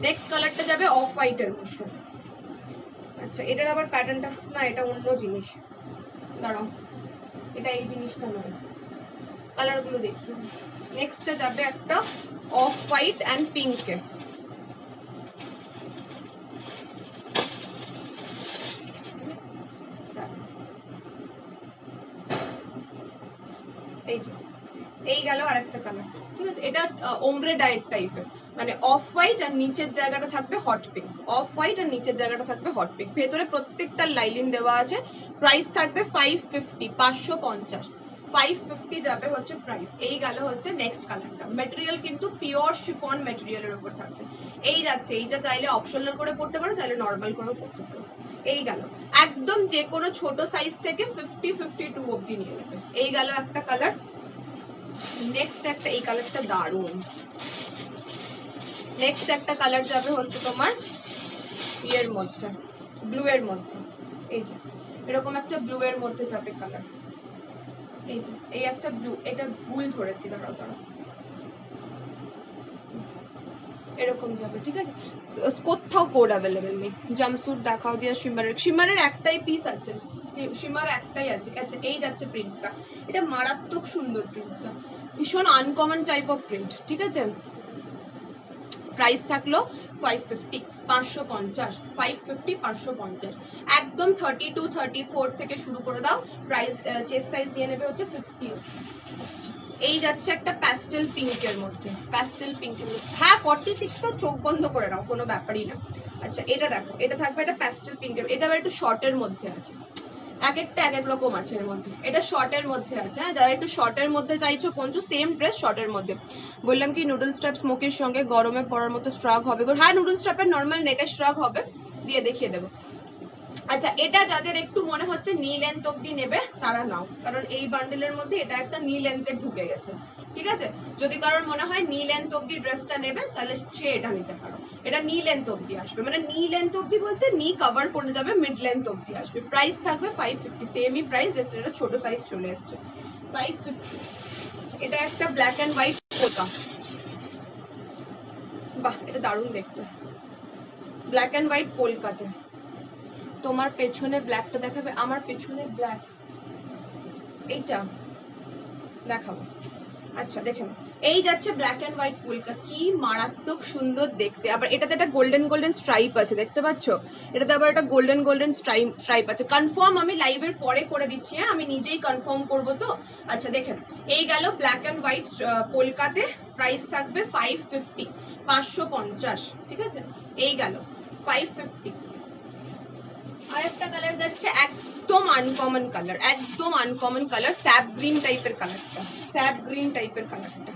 নেক্সট কালারটা যাবে অফ হোয়াইটের মধ্যে। আচ্ছা, এটার আবার প্যাটার্নটা না, এটা অন্য জিনিস, দাঁড়াও, এটা এই জিনিসটা নয়। কালার গুলো দেখি। নেক্সটটা যাবে একটা অফ হোয়াইট অ্যান্ড পিঙ্কে। এই গেল আরেকটা কালার, ঠিক আছে? এটা ওমব্রে ডায়েট টাইপের, মানে অফ হোয়াইট আর নিচের জায়গাটা থাকবে হট পিঙ্ক। অফ হোয়াইট আর নিচের জায়গাটা থাকবে হট পিঙ্ক। ভেতরে প্রত্যেকটা লাইলিন দেওয়া আছে। প্রাইস থাকবে 550, 550। 550 যাবে হচ্ছে প্রাইস। এই গেল হচ্ছে নেক্সট কালারটা। মেটেরিয়াল কিন্তু পিওর শিফন মেটেরিয়ালের উপর থাকছে। এই যাচ্ছে, এইটা চাইলে অপশনাল করে পড়তে পারো, চাইলে নর্মাল করেও পড়তে পারো। এই গেল একদম যে কোনো ছোট সাইজ থেকে 50 52 অবধি নিয়ে নেবে। এই গেল একটা কালার। নেক্সট একটা, এই কালারটা দারুণ। নেক্সট একটা কালার যাবে হচ্ছে তোমার ইয়ের মধ্যে, ব্লু এর মধ্যে। এই যে এরকম একটা ব্লু এর মধ্যে যাবে কালার। এই যে এই একটা ব্লু, এটা ভুল ধরেছি, দাঁড়াও দাঁড়াও, এরকম যাবে, ঠিক আছে? কোথাও কোড অ্যাভেলেবেল নেই। জাম্পস্যুট দেখাও দিয়া শিমারের একটাই পিস আছে, শিমার একটাই আছে। আচ্ছা, এই যাচ্ছে প্রিন্টটা। এটা মারাত্মক সুন্দর প্রিন্টটা, ভীষণ আনকমন টাইপ অফ প্রিন্ট, ঠিক আছে? প্রাইস থাকলো 550, 550, 550, 550। একদম 32, 34 থেকে শুরু করে দাও। প্রাইস চেস্ট সাইজ নিয়ে নেবে হচ্ছে 50। এই যাচ্ছে একটা প্যাস্টেল পিঙ্কের মধ্যে, প্যাস্টেল পিঙ্কের মধ্যে। হ্যাঁ 46 তো চোখ বন্ধ করে নাও, কোনো ব্যাপারই না। আচ্ছা, এটা দেখো, এটা থাকবে একটা প্যাস্টেল পিঙ্কের, এটা আবার একটু শর্টের মধ্যে আছে। এক একটা এক এক রকম আছে এর মধ্যে। এটা শর্টের মধ্যে আছে, হ্যাঁ যারা একটু শর্টের মধ্যে চাইছো পঞ্চু, সেম ড্রেস শর্টের মধ্যে। বললাম কি নুডল স্ট্র্যাপ স্মোকির সঙ্গে গরমে পরার মতো স্ট্রাগ হবে। হ্যাঁ নুডল স্ট্র্যাপের নর্মাল নেটের স্ট্রাগ হবে, দিয়ে দেখিয়ে দেবো। আচ্ছা, এটা যাদের একটু মনে হচ্ছে নি লেন্থ অব্দি নেবে তারা নাও, কারণ এই বান্ডেলের মধ্যে এটা একটা নি লেন্থে ঢুকে গেছে, ঠিক আছে? যদি কারোর মনে হয় নি লেন্থ অব্দি ড্রেসটা নেবে, তাহলে সে এটা নিতে পারো। এটা নি লেন্থ অব্দি আসবে, মানে নি লেন্থ অব্দি বলতে নি কভার করে যাবে, মিড লেন্থ অব্দি আসবে। প্রাইস থাকবে 550, সেমই প্রাইস, এটা ছোট সাইজ চলে এসছে 550। এটা একটা ব্ল্যাক এন্ড হোয়াইট পোকা, বাহ এটা দারুণ দেখতে। Black and white Kolkata. তোমার পেছনে ব্ল্যাকটা দেখাবে, আমার পেছনে ব্ল্যাক, এইটা দেখাবো। আচ্ছা দেখেন, এই যাচ্ছে ব্ল্যাক এন্ড হোয়াইট পোলকা, কি মারাত্মক সুন্দর দেখতে। আবার এটাতে একটা গোল্ডেন গোল্ডেন স্ট্রাইপ আছে, দেখতে পাচ্ছ? এটাতে আবার একটা গোল্ডেন গোল্ডেন স্ট্রাইপ আছে। কনফার্ম আমি লাইভের পরে করে দিচ্ছি, হ্যাঁ আমি নিজেই কনফার্ম করবো তো। আচ্ছা দেখেন, এই গেল ব্ল্যাক এন্ড হোয়াইট পোলকাতে। প্রাইস থাকবে 550, 550, ঠিক আছে? এই গেল 550। আর একটা কালার যাচ্ছে একদম আনকমন কালার, একদম আনকমন কালার, স্যাপ গ্রিন টাইপের কালারটা, স্যাপ গ্রিন টাইপের কালারটা,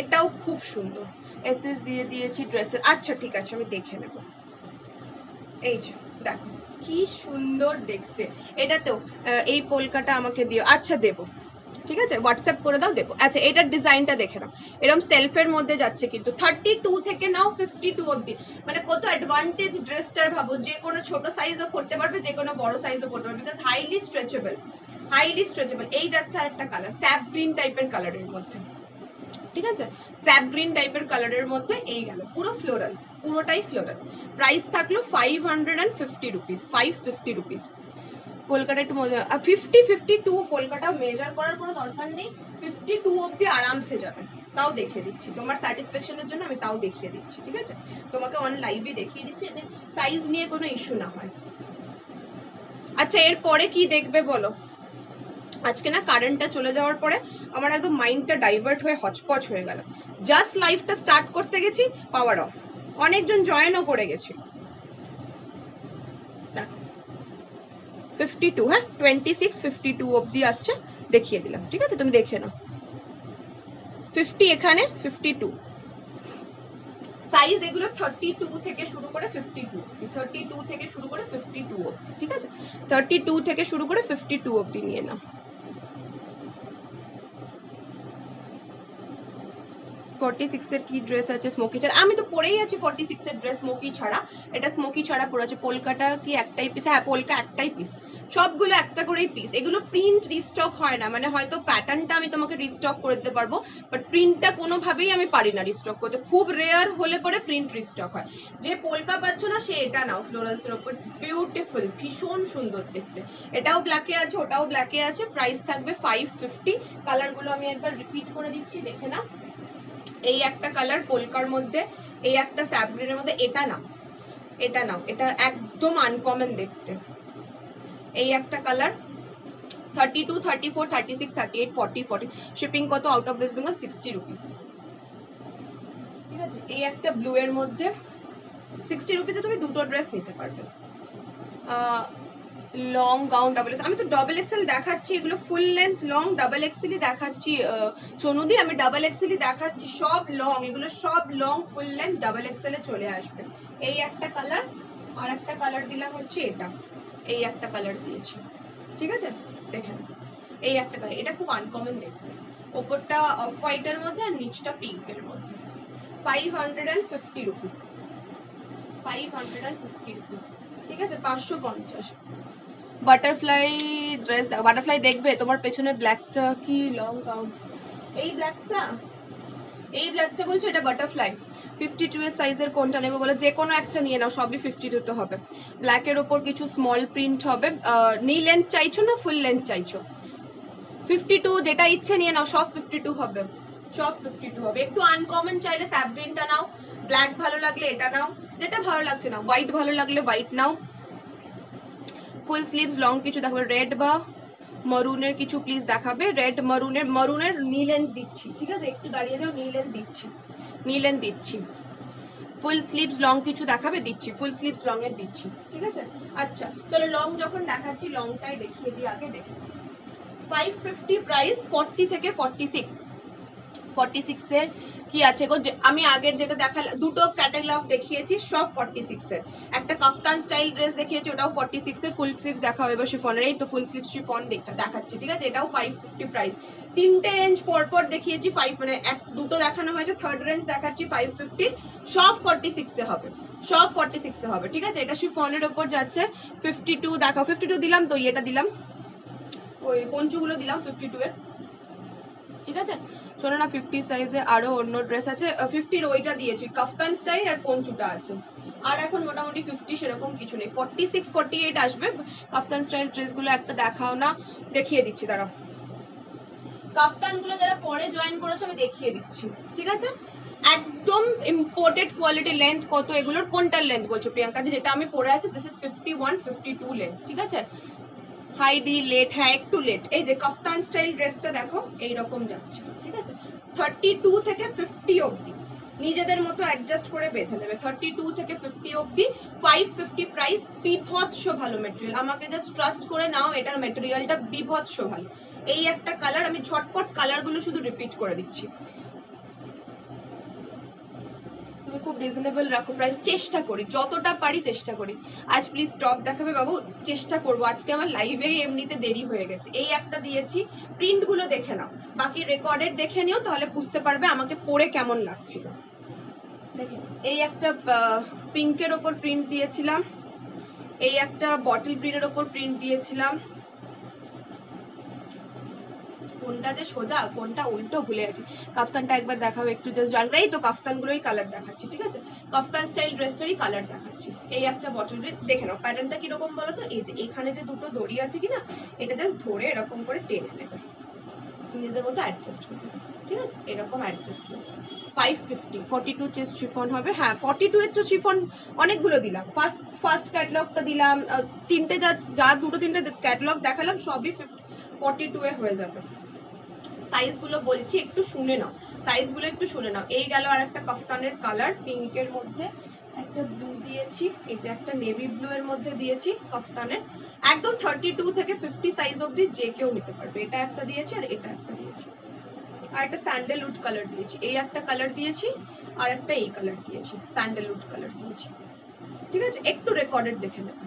এটাও খুব সুন্দর। এসএস দিয়ে দিয়েছি ড্রেসের। আচ্ছা ঠিক আছে, আমি দেখে নেব। এই যে দেখো কি সুন্দর দেখতে, এটাতেও এই পোলকাটা আমাকে দিও। আচ্ছা দেবো, ঠিক আছে, হোয়াটসঅ্যাপ করে দাও, দেবো। আচ্ছা এটার ডিজাইনটা দেখে নাও, এরকম সেলফের মধ্যে যাচ্ছে কিন্তু 32 থেকে নাও 52 অবধি, মানে কত অ্যাডভান্টেজ ড্রেসটার ভাবো, যে কোনো ছোট সাইজও পরতে পারবে, যে কোনো বড় সাইজও পরতে পারবে, because highly stretchable, highly stretchable. এই যাচ্ছে আরেকটা কালার, স্যাপ গ্রিন টাইপের কালারের মধ্যে, ঠিক আছে, স্যাপ গ্রিন টাইপের কালারের মধ্যে। এই গেল পুরো ফ্লোরাল, পুরোটাই ফ্লোরাল। প্রাইস থাকলো 550 রুপিস, 550 রুপিস। কলকাতা একটু মজা, 52 কলকাতা মেজার করার কোনো দরকার নেই, 52 অবধি আরামসে যাবে। তাও দেখিয়ে দিচ্ছি তোমার স্যাটিসফ্যাকশনের জন্য, আমি তাও দেখিয়ে দিচ্ছি, ঠিক আছে, তোমাকে অন লাইভে দেখিয়ে দিচ্ছি, এতে সাইজ নিয়ে কোনো ইস্যু না হয়। আচ্ছা এরপরে কি দেখবে বলো? আজকে না কারেন্টটা চলে যাওয়ার পরে আমার একদম মাইন্ডটা ডাইভার্ট হয়ে হচপচ হয়ে গেল। জাস্ট লাইভটা স্টার্ট করতে গেছি, পাওয়ার অফ, অনেকজন জয়েনও করে গেছি। দেখো 52, হ্যাঁ 26 52 অবধি আসছে, দেখিয়ে দিলাম, ঠিক আছে, তুমি দেখে নাও। 50 এখানে, 52 সাইজ, এগুলো 32 থেকে শুরু করে 52, 32 থেকে শুরু করে 52 অবধি, ঠিক আছে, 32 থেকে শুরু করে 52 অবধি নিয়ে নাও। 46 এর কি ড্রেস আছে স্মোকি ছাড়া? আমি তো পরেই আছি 46 এর ড্রেস স্মোকি ছাড়া, এটা স্মোকি ছাড়া পরে আছে। পোলকাটা কি একটাই পিস? হ্যাঁ পোলকা একটাই পিস, সবগুলো একটা করেই পিস। এগুলো প্রিন্ট রিস্টক হয় না, মানে হয়তো প্যাটার্নটা আমি তোমাকে রিস্টক করে দিতে পারবো, বাট প্রিন্টটা কোনোভাবেই আমি পারি না রিস্টক করতে, খুব রেয়ার হলে পরে প্রিন্ট রিস্টক হয়। যে পোলকা পাচ্ছ না সে এটা নাও, ফ্লোরালস এর উপর, বিউটিফুল, ভীষণ সুন্দর দেখতে। এটাও ব্ল্যাকে আছে, ওটাও ব্ল্যাকে আছে, প্রাইস থাকবে 550। কালারগুলো আমি একবার রিপিট করে দিচ্ছি, দেখে না। এই একটা কালার পোলকার মধ্যে, এই একটা স্যাপ গ্রিনের মধ্যে, এটা নাও, এটা নাও, এটা একদম আনকমন দেখতে। এই একটা কালার 32 34 36 38 40 40, শিপিং কত out of West Bengal? 60 rupees, ঠিক আছে। এই একটা ব্লু এর মধ্যে 60 রুপিসে তুমি দুটো ড্রেস নিতে পারবে। লং গাউন ডাবল এক্স, আমি তো ডাবল এক্সেল দেখাচ্ছি, এগুলো ফুল লেন্থ লং ডাবল এক্সেলই দেখাচ্ছি সোনুদি, আমি ডাবল এক্সেলই দেখাচ্ছি, সব লং, এগুলো সব লং ফুল লেন্থ ডাবল এক্সেলে চলে আসবে। এই একটা কালার, আর একটা কালার দিলাম হচ্ছে এটা, এই একটা কালার দিয়েছি, ঠিক আছে, দেখেন এই একটা কালার, এটা খুব আনকমন দেখতে, ওপরটা অফ হোয়াইটের মধ্যে আর নিচটা পিঙ্কের মধ্যে। 550 রুপিস, 550 রুপিস, ঠিক আছে, 550। বাটারফ্লাই ড্রেস, বাটারফ্লাই দেখবে, তোমার পেছনে ব্ল্যাকটা কি লং গাউন, এই ব্ল্যাকটা, এই ব্ল্যাকটা বলছো এটা বাটারফ্লাই। 52 এর সাইজের কোনটা নেবে বলে, যে কোনো একটা নিয়ে নাও, সবই 52 তে হবে। ব্ল্যাকের ওপর কিছু স্মল প্রিন্ট হবে। নি লেন্থ চাইছো না ফুল লেন্থ চাইছো? 52, যেটা ইচ্ছে নিয়ে নাও, সব 52 হবে, সব 52 হবে। একটু আনকমন চাইলে স্যাপ গ্রিনটা নাও, ব্ল্যাক ভালো লাগলে এটা নাও, যেটা ভালো লাগছে নাও, হোয়াইট ভালো লাগলে হোয়াইট নাও। ফুল স্লিভস লং কিছু দেখাবে, রেড বা মরুনের কিছু প্লিজ দেখাবে। রেড মরুনের নি লেন্থ দিচ্ছি, ঠিক আছে, একটু দাঁড়িয়ে যাও, নি লেন্থ দিচ্ছি, নি লেন্থ দিচ্ছি। ফুল স্লিভস লং কিছু দেখাবে, দিচ্ছি, ফুল স্লিভস লং এর দিচ্ছি, ঠিক আছে। আচ্ছা চলো লং যখন দেখাচ্ছি লংটাই দেখিয়ে দিই আগে, দেখে 550 প্রাইস, 40 থেকে 46, 46 এর কি আছে গো, আমি আগের যেটা দেখালাম দুটো ক্যাটালগ দেখিয়েছি, সব 46 এর। একটা কাফতান স্টাইল ড্রেস দেখিয়েছি, ওটাও 46 এর, ফুল স্লিভস দেখাও এবার শিফনের, এই তো ফুল স্লিভ শিফন দেখাচ্ছি, ঠিক আছে, এটাও 550 প্রাইস। তিনটে রেঞ্জ পরপর দেখিয়েছি, 5 মানে দুটো দেখানো হয়েছে, থার্ড রেঞ্জ দেখাচ্ছি 550, সব 46 এ হবে, সব 46 এ হবে, ঠিক আছে। এটা শিফনের উপর যাচ্ছে, 52 দেখাও, 52 দিলাম তো, এটা দিলাম, ওই পঞ্চুগুলো দিলাম 52 এর, ঠিক আছে। শোনো না 50 সাইজে আরো অন্য ড্রেস আছে, 50 ওইটা দিয়েছি, কাফতান স্টাইল আর পঞ্চুটা আছে, আর এখন মোটামুটি 50 সেরকম কিছু নেই, 46 48 আসবে। কাফতান স্টাইল ড্রেসগুলো একটা দেখাও না, দেখিয়ে দিচ্ছি দাঁড়াও, কাফতানগুলো যারা পরে জয়েন করেছে আমি দেখিয়ে দিচ্ছি, ঠিক আছে। একদম ইম্পোর্টেড কোয়ালিটি, লেন্থ কত এগুলোর, কোনটার লেন্থ বলছো প্রিয়াঙ্কা দি? যেটা আমি পরে আছি দিস ইজ 51 52 লেন্থ, ঠিক আছে। হাই দি লেট, হ্যাঁ একটু লেট। এই যে কাফতান স্টাইল ড্রেসটা দেখো এইরকম যাচ্ছে, ঠিক আছে, 32 থেকে 50 অবধি, নিজেদের মতো অ্যাডজাস্ট করে বেঁধে নেবে। 32 থেকে 50 অবধি, 550 প্রাইস, বিভৎস ভালো মেটেরিয়াল। আমাকে জাস্ট ট্রাস্ট করে নাও, এটার মেটেরিয়ালটা বিভৎস ভালো। এই একটা কালার, আমি ঝটপট কালারগুলো শুধু রিপিট করে দিচ্ছি। তুমি খুব রিজনেবল রাখো প্রাইস, চেষ্টা করি যতটা পারি, চেষ্টা করি। আজ প্লিজ টপ দেখাবে বাবু, চেষ্টা করবো। আজকে আমার লাইভে এমনিতে দেরি হয়ে গেছে। এই একটা দিয়েছি, প্রিন্ট গুলো দেখে নাও, বাকি রেকর্ডেড দেখে নিও, তাহলে বুঝতে পারবে আমাকে পরে কেমন লাগছিল। দেখে এই একটা পিঙ্কের ওপর প্রিন্ট দিয়েছিলাম, এই একটা বটল গ্রিনের ওপর প্রিন্ট দিয়েছিলাম। কোনটা যে সোজা কোনটা উল্টো ভুলে গেছি। কাফতানটা একবার দেখাবো একটু, জাস্ট জানবে। এই তো কাফতানগুলোই কালার দেখাচ্ছি, ঠিক আছে? কাফতান স্টাইল ড্রেসটারই কালার দেখাচ্ছি। এই একটা বটল গ্রিন, দেখে নাও প্যাটার্নটা কিরকম বলো তো। এই যে এখানে যে দুটো দড়ি আছে কিনা, এটা জাস্ট ধরে এরকম করে টেনে নেবে, নিজেদের মতো অ্যাডজাস্ট হয়ে যাবে, ঠিক আছে? এরকম অ্যাডজাস্ট হয়ে যাবে। 550, 42 চেস্ট শিফন হবে। হ্যাঁ 42 এর তো শিফন অনেকগুলো দিলাম। ফার্স্ট ক্যাটালগটা দিলাম, তিনটে যা দুটো তিনটে ক্যাটালগ দেখালাম সবই 42 এ হয়ে যাবে। সাইজগুলো বলছি একটু শুনে নাও, সাইজগুলো একটু শুনে নাও। এই গেল আর একটা কাফতানের কালার, পিঙ্কের মধ্যে একটা ব্লু দিয়েছি, এই যে একটা নেভি ব্লু এর মধ্যে দিয়েছি কাফতানের। একদম 32 থেকে 50 সাইজ অবধি যে কেউ নিতে পারবে। এটা একটা দিয়েছি আর এটা একটা দিয়েছি, আর একটা স্যান্ডেলউড কালার দিয়েছি। এই একটা কালার দিয়েছি আর একটা এই কালার দিয়েছি, স্যান্ডেলউড কালার দিয়েছি, ঠিক আছে? একটু রেকর্ডেড দেখে নেবে,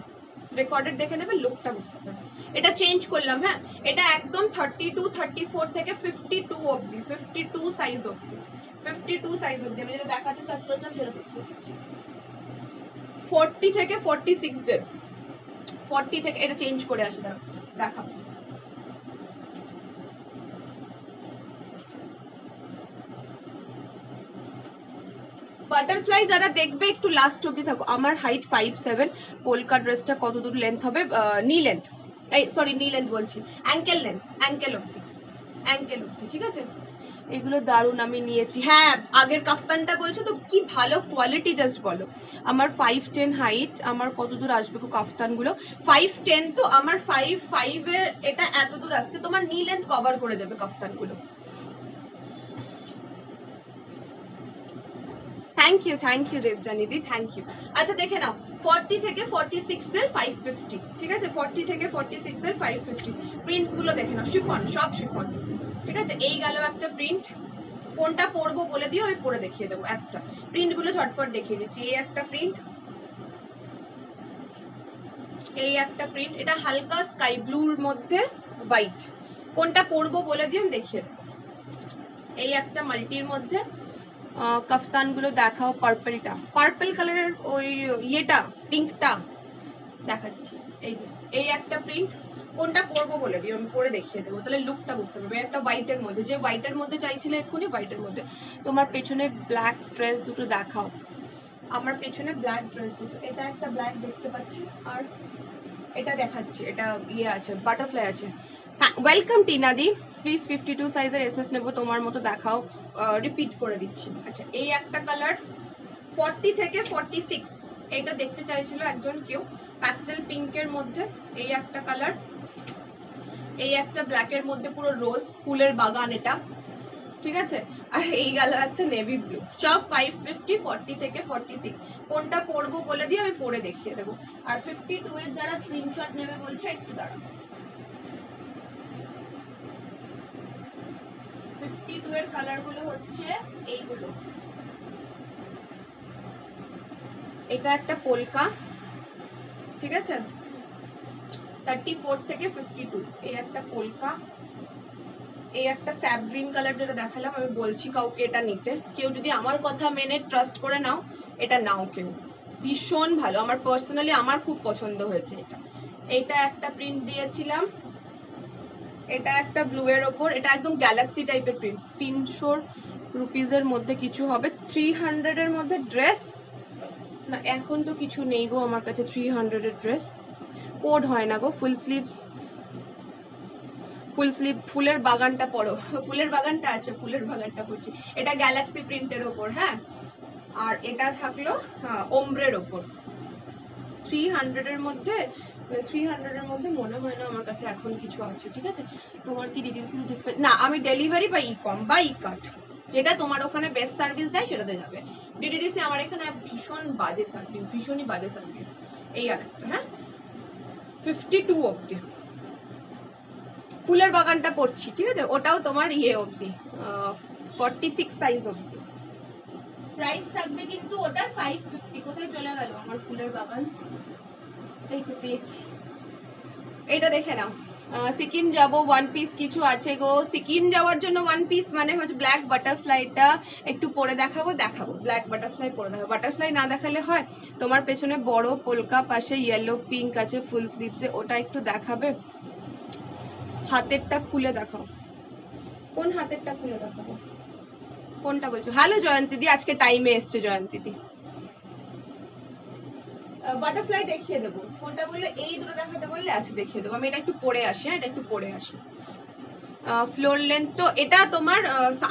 রেকর্ডেড দেখে নেবে, লুকটা বুঝতে পারবে। এটা চেঞ্জ করলাম, হ্যাঁ এটা একদম 32, 34 থেকে 52 অবধি, 52 সাইজ অবধি, 52 সাইজ অবধি আমি যেটা দেখাতে স্টার্ট করেছিলাম সেটা দেখাচ্ছি। 40 থেকে 46 দের, 40 থেকে, এটা চেঞ্জ করে আসি, দাঁড়াও দেখাবো। বাটারফ্লাই যারা দেখবে একটু লাস্ট অবধি থাকো। আমার হাইট 5'7", পোলকা ড্রেসটা কত দূর লেন্থ হবে? নি লেন্থ, এই সরি নি লেন্থ বলছি, অ্যাঙ্কেল লেন্থ, অ্যাঙ্কেল অবধি, অ্যাঙ্কেল অবধি, ঠিক আছে? এগুলো দারুণ আমি নিয়েছি। হ্যাঁ আগের কাফতানটা বলছো তো, কি ভালো কোয়ালিটি, জাস্ট বলো। আমার 5'10" হাইট, আমার কত দূর আসবে কাফতানগুলো? 5'10", তো আমার 5'5" এ এটা এত দূর আসছে, তোমার নি লেন্থ কভার করে যাবে কাফতানগুলো। থ্যাংক ইউ দেবজানিদি, থ্যাংক ইউ। আচ্ছা দেখে নাও, 40 থেকে 46 দের 550, ঠিক আছে? 40 থেকে 46 দের 550। প্রিন্টস গুলো দেখে নাও, শিফন, সব শিফন, ঠিক আছে? এই গেল একটা প্রিন্ট, কোনটা পরবো বলে দিও, আমি পরে দেখিয়ে দেবো। একটা প্রিন্ট গুলো ঝটপট দেখিয়ে দিচ্ছি। এই একটা প্রিন্ট, এই একটা প্রিন্ট, এটা হালকা স্কাই ব্লুর মধ্যে হোয়াইট, কোনটা পরবো বলে দিও, আমি দেখিয়ে দেবো। এই একটা মাল্টির মধ্যে, কাফতান গুলো দেখাও। পার্পলটা, পার্পল কালারের ওই ইয়েটা, পিঙ্কটা দেখাচ্ছি। এই যে এই একটা প্রিন্ট, কোনটা পরবো বলে দিও, আমি পরে দেখিয়ে দেবো, তাহলে লুকটা বুঝতে পারবে। একটা হোয়াইটের মধ্যে, যে হোয়াইটের মধ্যে চাইছিলে এক্ষুনি, হোয়াইটের মধ্যে। তোমার পেছনে ব্ল্যাক ড্রেস দুটো দেখাও। আমার পেছনে ব্ল্যাক ড্রেস দুটো, এটা একটা ব্ল্যাক দেখতে পাচ্ছি, আর এটা দেখাচ্ছি, এটা ইয়ে আছে, বাটারফ্লাই আছে। হ্যাঁ ওয়েলকাম টিনাদি, প্লিজ 52 সাইজের এসএস নেবো, তোমার মতো দেখাও, রিপিট করে দিচ্ছি। আচ্ছা এই একটা কালার, 40 থেকে 46, এটা দেখতে চাইছিল একজন কেউ, প্যাস্টেল পিঙ্কের মধ্যে। এই একটা কালার, এই একটা ব্ল্যাকের মধ্যে পুরো রোজ ফুলের বাগান এটা, ঠিক আছে? আর এই গেল একটা নেভি ব্লু, সব 550, 40 থেকে 46। কোনটা পরবো বলে দিয়ে আমি পরে দেখিয়ে দেবো। আর 52 এর যারা স্ক্রিনশট নেবে বলছে, একটু দাঁড়াও। 52 এর কালার গুলো হচ্ছে এইগুলো। এটা একটা পোলকা, ঠিক আছে? 34 থেকে 52, এই একটা পোলকা, এই একটা স্যাপ গ্রিন কালার যেটা দেখালাম, আমি বলছি কাউকে এটা নিতে, কেউ যদি আমার কথা মেনে ট্রাস্ট করে নাও, এটা নাও কেউ, ভীষণ ভালো, আমার পার্সোনালি আমার খুব পছন্দ হয়েছে এটা। এটা একটা প্রিন্ট দিয়েছিলাম, এটা একটা ব্লু এর ওপর, এটা একদম গ্যালাক্সি টাইপের প্রিন্ট, 300 রুপিজের মধ্যে কিছু হবে। 300 এর মধ্যে ড্রেস না, এখন তো কিছু নেই গো আমার কাছে 300 এর ড্রেস, কোড হয় না গো। ফুল স্লিভস, ফুল স্লিভ, ফুলের বাগানটা পড়ো, ফুলের বাগানটা আছে, ফুলের বাগানটা পড়ছি। এটা গ্যালাক্সি প্রিন্টের ওপর, হ্যাঁ। আর এটা থাকলো ওমব্রের ওপর, 300 এর মধ্যে, 300 এর মধ্যে মনে হয় না আমার কাছে এখন কিছু আছে, ঠিক আছে? তোমার কি ডিটেইলস ডিসপ্লে না, আমি ডেলিভারি বা ই কম বা ই কার্ড, যেটা তোমার ওখানে বেস্ট সার্ভিস দেয় সেটাতে যাবে। ডিটিডিসি আমার এখানে ভীষণ বাজে সার্ভিস, ভীষণই বাজে সার্ভিস। এই আরেকটা, হ্যাঁ 52 অবধি ফুলের বাগানটা পড়ছি, ঠিক আছে, ওটাও তোমার ইয়ে অবধি 46 সাইজ অবধি। প্রাইস থাকবে কিন্তু ওটার 550। কোথায় চলে গেল আমার ফুলের বাগান? এই তো পেয়েছি, এটা দেখে নাও। সিকিম যাব, ওয়ান পিস কিছু আছে গো। সিকিম যাওয়ার জন্য ওয়ান পিস মানে হচ্ছে ব্ল্যাক বাটারফ্লাইটা একটু পরে দেখাবো, ব্ল্যাক বাটারফ্লাই পরে দেখাবো। বাটারফ্লাই না দেখালে হয়? তোমার পেছনে বড় পোলকা, পাশে ইয়েলো পিঙ্ক আছে ফুল স্লিভসে, ওটা একটু দেখাবে। হাতেরটা খুলে দেখাও, কোন হাতেরটা খুলে দেখাবো? কোনটা বলছো? হ্যালো জয়ন্তী দি, আজকে টাইমে এসছে জয়ন্তী দি। বাটারফ্লাই দেখিয়ে দেবো, কোনটা বললো? এই দুটো দেখাতে বললে, আচ্ছা দেখিয়ে দেবো। আমি এটা একটু পরে আসি, হ্যাঁ এটা একটু পরে আসি। ফ্লোর লেন্থ তো এটা তোমার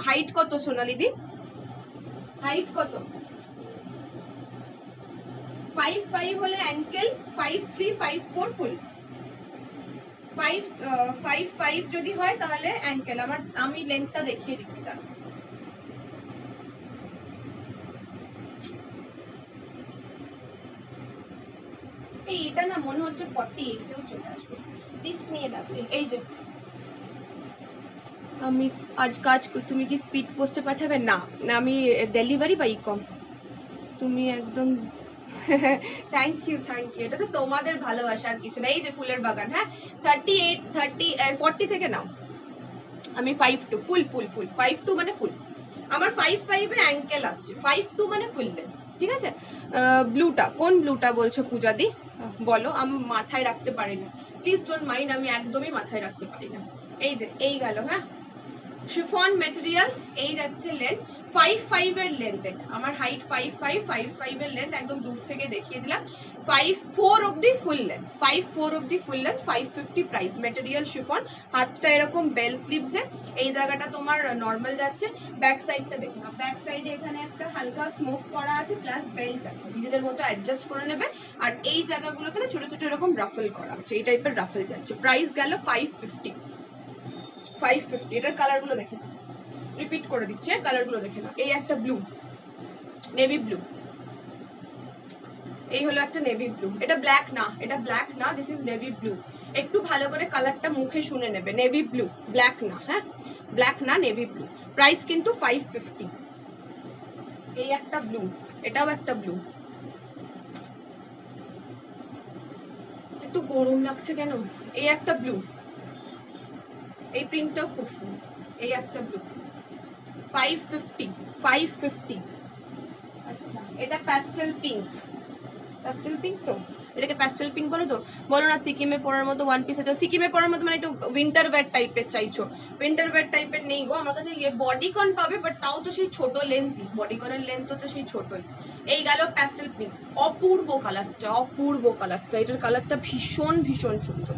হাইট কত সোনালি দি? হাইট কত? 5'5" হলে অ্যাঙ্কেল, 5'3", 5'4" ফুল। 5'5" যদি হয় তাহলে অ্যাঙ্কেল। আমি লেন্থটা দেখিয়ে দিচ্ছি। এটা না মনে হচ্ছে 48 কেউ চলে আসবে। ডিস্ক নিয়ে যাবে। এই যে আমি আজ কাজ, তুমি কি স্পিড পোস্টে পাঠাবে? না আমি ডেলিভারি বা ইকম। তুমি একদম থ্যাংক ইউ, এটা তো তোমাদের ভালোবাসা, আর কিছু না। এই যে ফুলের বাগান, হ্যাঁ 38, 40 থেকে নাও। আমি 52 ফুল 52 মানে ফুল। আমার 55 এ অ্যাঙ্কেল আসছে, 52 মানে ফুল লেন্থ, ঠিক আছে। ব্লুটা, কোন ব্লুটা বলছো পূজা দি? বলো, আমি মাথায় রাখতে পারি না, প্লিজ ডোন্ট মাইন্ড, আমি একদমই মাথায় রাখতে পারি না। এই যে এই গেল, হ্যাঁ শিফন মেটেরিয়াল, এই যাচ্ছে লেন্থ 5'5" এর লেন্থ। এটা আমার হাইট 5'5" এর লেন্থ, একদম দূর থেকে দেখিয়ে দিলাম। 5'4" অবধি ফুল লেন্থ, 5'4" অবধি full length, 550 price. Material chiffon, হাতটা এরকম বেল স্লিভসে, এই জায়গাটা তোমার নর্মাল যাচ্ছে। ব্যাক সাইডটা দেখো না, ব্যাক সাইডে এখানে একটা হালকা স্মোক করা আছে, প্লাস বেল্ট আছে, নিজেদের মতো অ্যাডজাস্ট করে নেবে। আর এই জায়গাগুলোতে না ছোট ছোট এরকম রাফেল করা আছে, এই টাইপের রাফেল যাচ্ছে। প্রাইস গেল 550। এটার কালার গুলো দেখে নাও, রিপিট করে দিচ্ছি, কালার গুলো দেখে নাও। এই একটা ব্লু, নেভি ব্লু, এই হলো একটা নেভি ব্লু। এটা ব্ল্যাক না, এটা ব্ল্যাক না, দিস ইজ নেভি ব্লু। একটু ভালো করে কালারটা মুখে শুনে নেবে, নেভি ব্লু, ব্ল্যাক না, হ্যাঁ ব্ল্যাক না, নেভি ব্লু। প্রাইস কিন্তু 550। এই একটা ব্লু, এটাও একটা ব্লু। একটু গরম লাগছে কেন? এই একটা ব্লু, এই প্রিন্টটাও খুব সুন্দর। এই একটা ব্লু, 550। আচ্ছা এটা প্যাস্টেল পিঙ্ক, প্যাস্টেল পিঙ্ক তো, এটাকে প্যাস্টেল পিঙ্ক বলো তো? বলো না সিকিমে পরার মতো ওয়ান পিস আছে। সিকিমে পরার মতো মানে একটু উইন্টার ওয়্যার টাইপের চাইছো? উইন্টার ওয়্যার টাইপের নেই গো আমার কাছে। ইয়ে বডিকন পাবে, বাট তাও তো সেই ছোট লেন্থই, বডিকনের লেন্থ তো সেই ছোটই। এই গেল প্যাস্টেল পিঙ্ক, অপূর্ব কালারটা, অপূর্ব কালারটা। এটার কালারটা ভীষণ ভীষণ সুন্দর,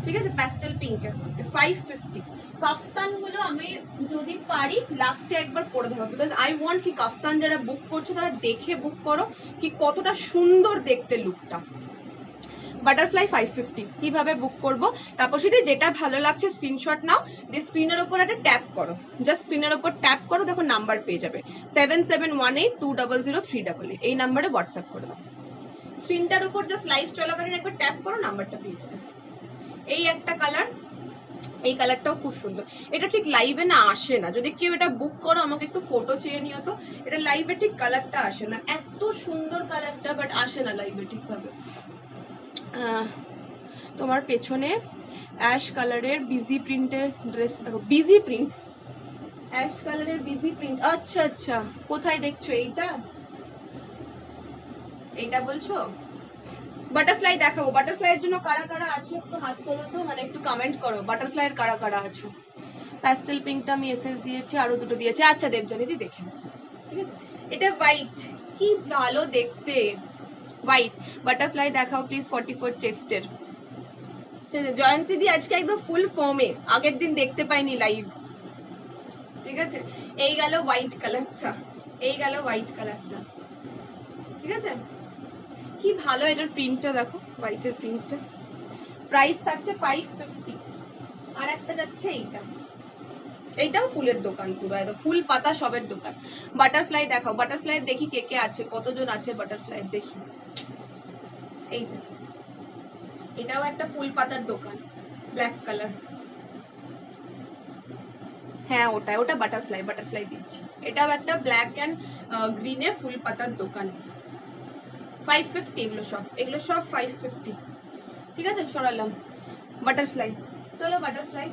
ঠিক আছে। প্যাস্টেল পিঙ্কের মধ্যে 550। কাফতান গুলো আমি যদি পারি লাস্টে একবার পরে দেবো, বিকজ আই ওয়ান্ট কি কাফতান যারা বুক করছো তারা দেখে বুক করো কি কতটা সুন্দর দেখতে লুকটা। বাটারফ্লাই 550। কিভাবে বুক করব? তারপর সেটা যেটা ভালো লাগছে স্ক্রিনশট নাও, দিয়ে স্ক্রিনের ওপর একটা ট্যাপ করো, জাস্ট স্ক্রিনের ওপর ট্যাপ করো, দেখো নাম্বার পেয়ে যাবে 7718200388। এই নাম্বারে হোয়াটসঅ্যাপ করে দাও। স্ক্রিনটার উপর জাস্ট লাইভ চলাকালীন একবার ট্যাপ করো, নাম্বারটা পেয়ে যাবে। এই একটা কালার, এই কালারটাও খুব সুন্দর। এটা ঠিক লাইভে না আসে না, যদি কেউ এটা বুক করো আমাকে একটু ফটো চেয়ে নিও তো। এটা লাইভে ঠিক কালারটা আসে না, এত সুন্দর কালারটা, বাট আসে না লাইভে ঠিকভাবে। তোমার পেছনে অ্যাশ কালারের বিজি প্রিন্টের ড্রেস দেখো, বিজি প্রিন্ট, অ্যাশ কালারের বিজি প্রিন্ট। আচ্ছা আচ্ছা, কোথায় দেখছো? এইটা, এইটা বলছো? বাটারফ্লাই দেখাবো। বাটারফ্লাইয়ের জন্য কারা কারা আছো একটু হাত তোলো তো, মানে একটু কমেন্ট করো বাটারফ্লাইয়ের কারা কারা আছো। প্যাস্টেল পিঙ্কটা আমি এসএস দিয়েছি, আরো দুটো দিয়েছি। আচ্ছা দেবজানি দি দেখে, ঠিক আছে। এটা হোয়াইট, কি ভালো দেখতে, হোয়াইট। বাটারফ্লাই দেখাও প্লিজ, 44 চেস্টের। জয়ন্তী দি আজকে একদম ফুল ফর্মে, আগের দিন দেখতে পাইনি লাইভ, ঠিক আছে। এই গেল হোয়াইট কালারটা, এই গেল হোয়াইট কালারটা, ঠিক আছে। কি ভালো এটার প্রিন্টটা দেখো, হোয়াইটের প্রিন্টটা। প্রাইস থাকছে 550। আর একটা যাচ্ছে এইটা, এইটাও ফুলের দোকান, পুরো একদম ফুল পাতা সবের দোকান। বাটারফ্লাই দেখাও, বাটারফ্লাই দেখি কে কে আছে, কতজন আছে বাটারফ্লাই দেখি। এই যে এটাও একটা ফুল পাতার দোকান, ব্ল্যাক কালার। হ্যাঁ ওটা ওটা বাটারফ্লাই, বাটারফ্লাই দিচ্ছি। এটাও একটা ব্ল্যাক অ্যান্ড গ্রিনে ফুল পাতার দোকান। 550 এগুলো সব 550। ঠিক আছে সরালাম। বাটারফ্লাই, চলো বাটারফ্লাই,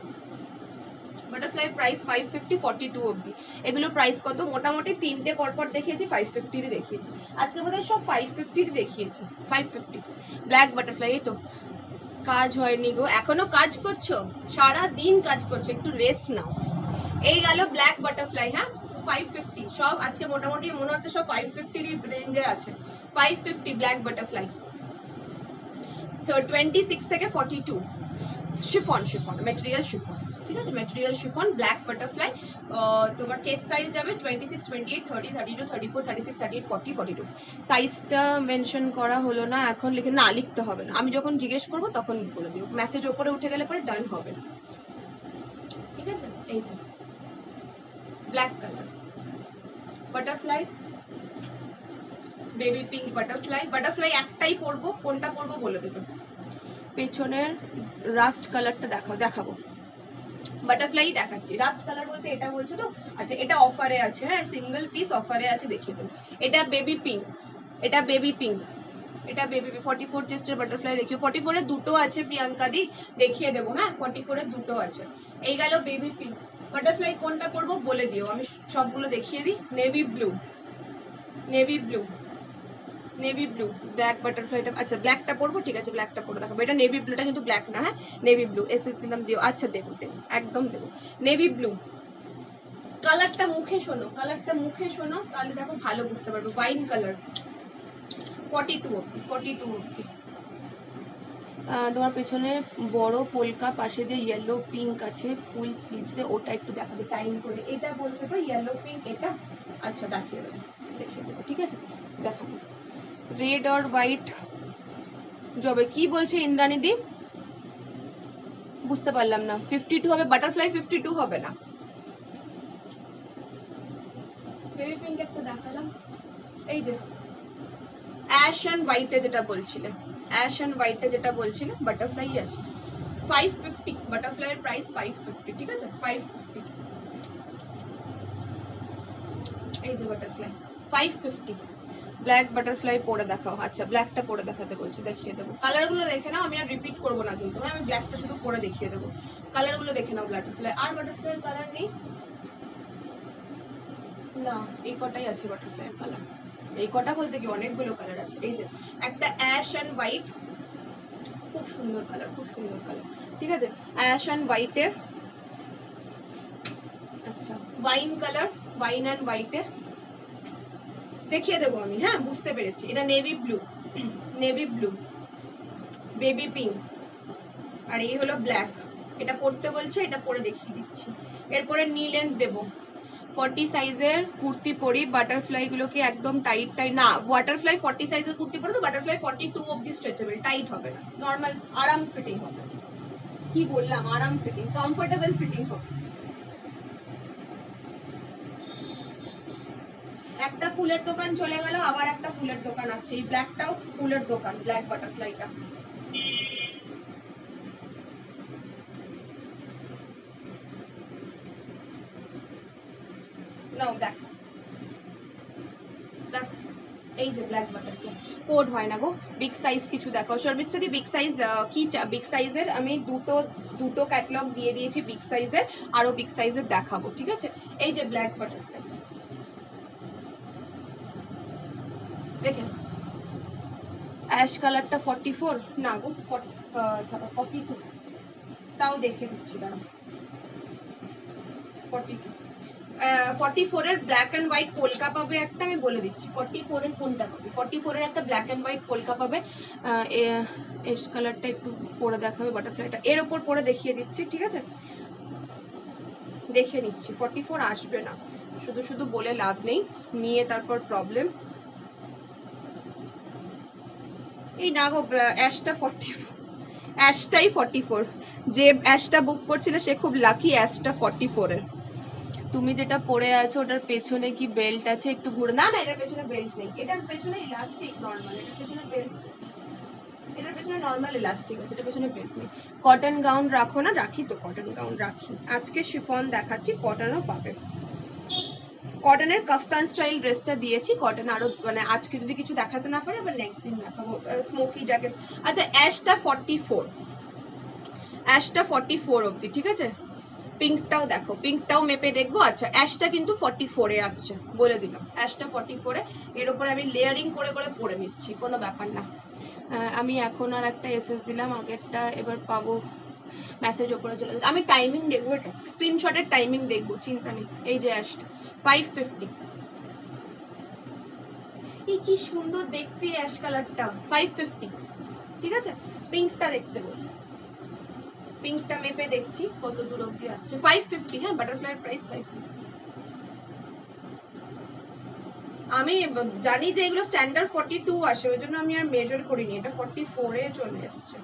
বাটারফ্লাই প্রাইস 550 42 অবধি। এগুলো প্রাইস কত? মোটামুটি তিনটে পরপর দেখিয়েছি 550 দেখিয়েছি, আজকে বোধহয় সব 550 দেখিয়েছি। 550 ব্ল্যাক বাটারফ্লাই। এই তো কাজ হয়নি গো, এখনো কাজ করছো? সারা দিন কাজ করছো, একটু রেস্ট নাও। এই গেল ব্ল্যাক বাটারফ্লাই। হ্যাঁ 550 সব আজকে মোটামুটি মনে হচ্ছে সব 550 রেঞ্জে আছে। 550 ব্ল্যাক বাটারফ্লাই। তো 26 থেকে 42 শিফন, শিফন মেটেরিয়াল শিফন। ঠিক আছে মেটেরিয়াল শিফন ব্ল্যাক বাটারফ্লাই। তোমার চেস্ট সাইজ যাবে 26, 28, 30, 32, 34, 36, 38, 40, 42। সাইজটা মেনশন করা হলো না, এখন লিখে না, লিখতে হবে না, আমি যখন জিজ্ঞেস করবো তখন বলে দিও, মেসেজ ওপরে উঠে গেলে পরে ডান হবে না। ঠিক আছে এই যে black colour butterfly, baby pink butterfly. Butterfly একটাই পরবো, কোনটা পরবো বলে দেবো। পেছনের রাস্ট কালারটা দেখাবো। বাটারফ্লাই দেখাচ্ছি, রাস্ট কালার বলতে এটা বলছো তো? আচ্ছা এটা অফারে আছে, হ্যাঁ সিঙ্গেল পিস অফারে আছে, দেখিয়ে দেবো। এটা বেবি পিঙ্ক, এটা বেবি পিঙ্ক, এটা বেবি 44 চেস্টের বাটারফ্লাই দেখিও। 44 এর দুটো আছে প্রিয়াঙ্কা দি, দেখিয়ে দেবো। হ্যাঁ 44 এর দুটো আছে। এই গেল বেবি পিঙ্ক বাটারফ্লাই। কোনটা পরবো বলে দিও, আমি সবগুলো দেখিয়ে দিই। Navy blue, navy blue, navy blue black বাটারফ্লাইটা। আচ্ছা ব্ল্যাকটা পরবো, ঠিক আছে ব্ল্যাকটা পরে দেখাবো। এটা নেভি ব্লুটা কিন্তু ব্ল্যাক না, হ্যাঁ নেভি ব্লু। এসএস দিলাম, দিও। আচ্ছা দেবো দেবো, একদম দেবো। নেভি ব্লু কালারটা মুখে শোনো, কালারটা মুখে শোনো, তাহলে দেখো ভালো বুঝতে পারবে। ওয়াইন কালার 42 অবধি, 42 অবধি। তোমার পেছনে বড় পোলকা, পাশে যে ইয়েলো পিঙ্ক আছে ফুল স্লিভসে, ওটা একটু দেখাবে টাইম করে। এটা বলছো তো ইয়েলো পিঙ্ক এটা? আচ্ছা দেখিয়ে দেবো, দেখিয়ে দেবো, ঠিক আছে দেখাবো। রেড আর হোয়াইট যাবে, কি বলছে ইন্দ্রাণী দি? বুঝতে পারলাম না। 52 হবে বাটারফ্লাই, 52 হবে না। বেবি পিঙ্ক একটা দেখালাম। এই যে অ্যাশ এন্ড হোয়াইটে যেটা বলছিলে, অ্যাশ এন্ড হোয়াইটে যেটা বলছিলে বাটারফ্লাই আছে 550। বাটারফ্লাই এর প্রাইস 550, ঠিক আছে 550। এই যে বাটারফ্লাই 550 ব্ল্যাক বাটারফ্লাই পরে দেখাও। আচ্ছা ব্ল্যাকটা পরে দেখাতে বলছি, দেখিয়ে দেবো। কালারগুলো দেখে নাও, আমি আর রিপিট করবো না কিন্তু, আমি ব্ল্যাকটা শুধু পরে দেখিয়ে দেবো। কালারগুলো দেখে নাও বাটারফ্লাই। আর বাটারফ্লাই কালার নেই না, এই কটাই আছে বাটারফ্লাই কালার। এই কটা বলতে কি অনেকগুলো কালার আছে। এই যে একটা অ্যাশ এন্ড হোয়াইট, খুব সুন্দর কালার, খুব সুন্দর কালার। ঠিক আছে অ্যাশ এন্ড হোয়াইটের। আচ্ছা ওয়াইন কালার, ওয়াইন এন্ড হোয়াইটে দেখিয়ে দেবো আমি। হ্যাঁ বুঝতে পেরেছি। এটা navy blue, navy blue, baby pink, আর এই হলো ব্ল্যাক। এটা পরতে বলছে, এটা পরে দেখিয়ে দিচ্ছি। এরপরে নি লেন্থ দেবো। 40 সাইজের কুর্তি পরি, বাটারফ্লাই গুলোকে একদম টাইট টাইট না, বাটারফ্লাই 40 সাইজের কুর্তি পরে তো বাটারফ্লাই 42 অবধি স্ট্রেচেবল, টাইট হবে না, নর্মাল আরাম ফিটিং হবে। কি বললাম, আরাম ফিটিং, কমফোর্টেবল ফিটিং হবে। একটা ফুলের দোকান চলে গেল, আবার একটা ফুলের দোকান আসছে। এই ব্ল্যাকটাও ফুলের দোকান, ব্ল্যাক বাটারফ্লাইটা। নাও দেখ, দেখ এই যে ব্ল্যাক বাটারফ্লাই। কোড হয় না গো, বিগ সাইজ কিছু দেখো। শর্মিষ্ঠা দি বিগ সাইজ কি বিগ সাইজের আমি দুটো ক্যাটালগ দিয়ে দিয়েছি বিগ সাইজের, আরো বিগ সাইজের দেখাবো, ঠিক আছে। এই যে ব্ল্যাক বাটারফ্লাই দেখেন, অ্যাশ কালারটা 44 না গো 42, তাও দেখে দিচ্ছি দাঁড়াও। 42 44 এর ব্ল্যাক এন্ড হোয়াইট পোলকা পাবে একটা, আমি বলে দিচ্ছি 44 এর কোনটা পাবে। 44 এর একটা ব্ল্যাক এন্ড হোয়াইট পোলকা পাবে। এস কালারটা একটু পরে দেখাবে বাটারফ্লাইটা, এর উপর পরে দেখিয়ে দিচ্ছি, ঠিক আছে দেখে নিচ্ছি। 44 আসবে না, শুধু শুধু বলে লাভ নেই, নিয়ে তারপর প্রবলেম। এই না গো অ্যাশটা 44, অ্যাশটাই 44। যে অ্যাশটা বুক করছিল সে খুব লাকি, অ্যাশটা 44 এর। তুমি যেটা পরে আছো ওটার পেছনে কি বেল্ট আছে? একটু ঘুরে, না না এটার পেছনে বেল্ট নেই, এটার পেছনে ইলাস্টিক নরমাল, এটার পেছনে বেল্ট, এটার পেছনে নরমাল ইলাস্টিক আছে, এটার পেছনে বেল্ট নেই। কটন গাউন রাখো না? রাখি তো, কটন গাউন রাখি। আজকে শিফন দেখাচ্ছি, কটনও পাবে। কটনের কাফতান স্টাইল ড্রেসটা দিয়েছি, কটন আরো মানে আজকে যদি কিছু দেখাতে না পারে আবার নেক্সট দিন দেখাবো। স্মোকি জ্যাকেট, আচ্ছা অ্যাশটা 44, অ্যাশটা 44 অবধি, ঠিক আছে। পিঙ্কটাও দেখো, পিঙ্কটাও মেপে দেখবো। আচ্ছা অ্যাশটা কিন্তু 44 এ আসছে, বলে দিলাম অ্যাশটা 44 এ। এর উপরে আমি লেয়ারিং করে করে পরে নিচ্ছি, কোনো ব্যাপার না। আমি এখন আর একটা এসএস দিলাম, আগেরটা এবার পাবো মেসেজ ওপরে চলে যাচ্ছে। আমি টাইমিং দেখবো, এটা স্ক্রিনশটের টাইমিং দেখবো, চিন্তা নেই। এই যে অ্যাশটা 550, এই কি সুন্দর দেখতে অ্যাশ কালারটা, 550, ঠিক আছে। পিঙ্কটা দেখতে বল, পিঙ্কটা মেপে দেখছি কত দূর অবধি আসছে। 550, হ্যাঁ বাটারফ্লাই প্রাইস 550। আমি জানি যে এগুলো স্ট্যান্ডার্ড 42 আসে, ওই জন্য আমি আর মেজার করিনি, এটা 44 এ চলে এসছে।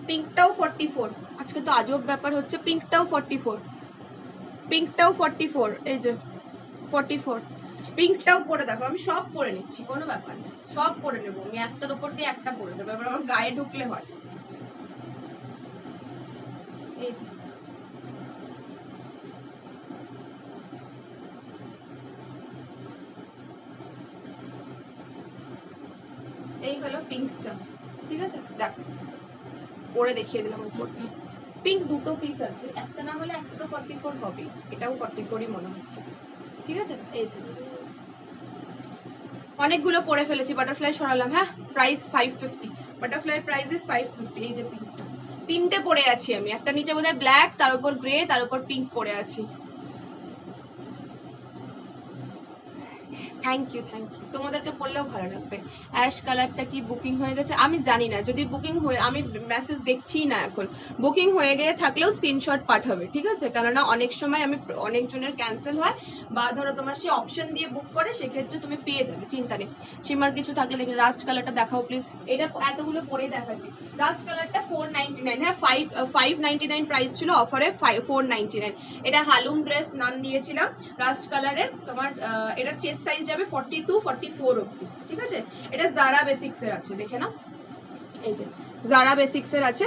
পিঙ্কটাও 44, আজকে তো আজব ব্যাপার হচ্ছে, পিঙ্কটাও 44, পিঙ্কটাও 44, এই যে 44। পিঙ্কটাও পরে দেখো, আমি সব পরে নিচ্ছি, কোনো ব্যাপার না, সব পরে নেবো আমি, একটার উপর দিয়ে একটা পরে নেবো, এবার আমার গায়ে ঢুকলে হয়। এই যে এই হলো পিঙ্কটা, ঠিক আছে। দেখো পরে দেখিয়ে দিলাম উপরটা। পিঙ্ক দুটো পিস আছে, একটা না হলে একটা তো 44 হবেই, এটাও 44ই মনে হচ্ছে, ঠিক আছে। এই যে অনেকগুলো পরে ফেলেছি, বাটারফ্লাই সরালাম, হ্যাঁ প্রাইস 550, বাটারফ্লাই প্রাইস ইজ 550। এই যে পিঙ্কটা, তিনটে পরে আছি আমি, একটা নিচে বোধহয় ব্ল্যাক, তার উপর গ্রে, তার উপর পিঙ্ক পরে আছি। থ্যাংক ইউ, থ্যাংক ইউ, তোমাদেরকে পড়লেও ভালো লাগবে। অ্যাশ কালারটা কি বুকিং হয়ে গেছে? আমি জানি না, যদি বুকিং হয়ে, আমি মেসেজ দেখছি না এখন, বুকিং হয়ে গিয়ে থাকলেও স্ক্রিনশট পাঠাবে, ঠিক আছে। কেননা অনেক সময় আমি অনেকজনের ক্যান্সেল হয়, বা ধরো তোমার সে অপশন দিয়ে বুক করে, সেক্ষেত্রে তুমি পেয়ে যাবে, চিন্তা নেই। সীমার কিছু থাকলে দেখি, রাস্ট কালারটা দেখাও প্লিজ, এটা এতগুলো পরেই দেখাচ্ছি। রাস্ট কালারটা 499, হ্যাঁ 599 প্রাইস ছিল, অফারে 499। এটা হালুম ড্রেস নাম দিয়েছিলাম রাস্ট কালারের। তোমার এটার চেস্ট সাইজ যাবে 42 44 অবধি, ঠিক আছে। এটা জারা বেসিক্স এর আছে, দেখে না, এই যে জারা বেসিক্স এর আছে,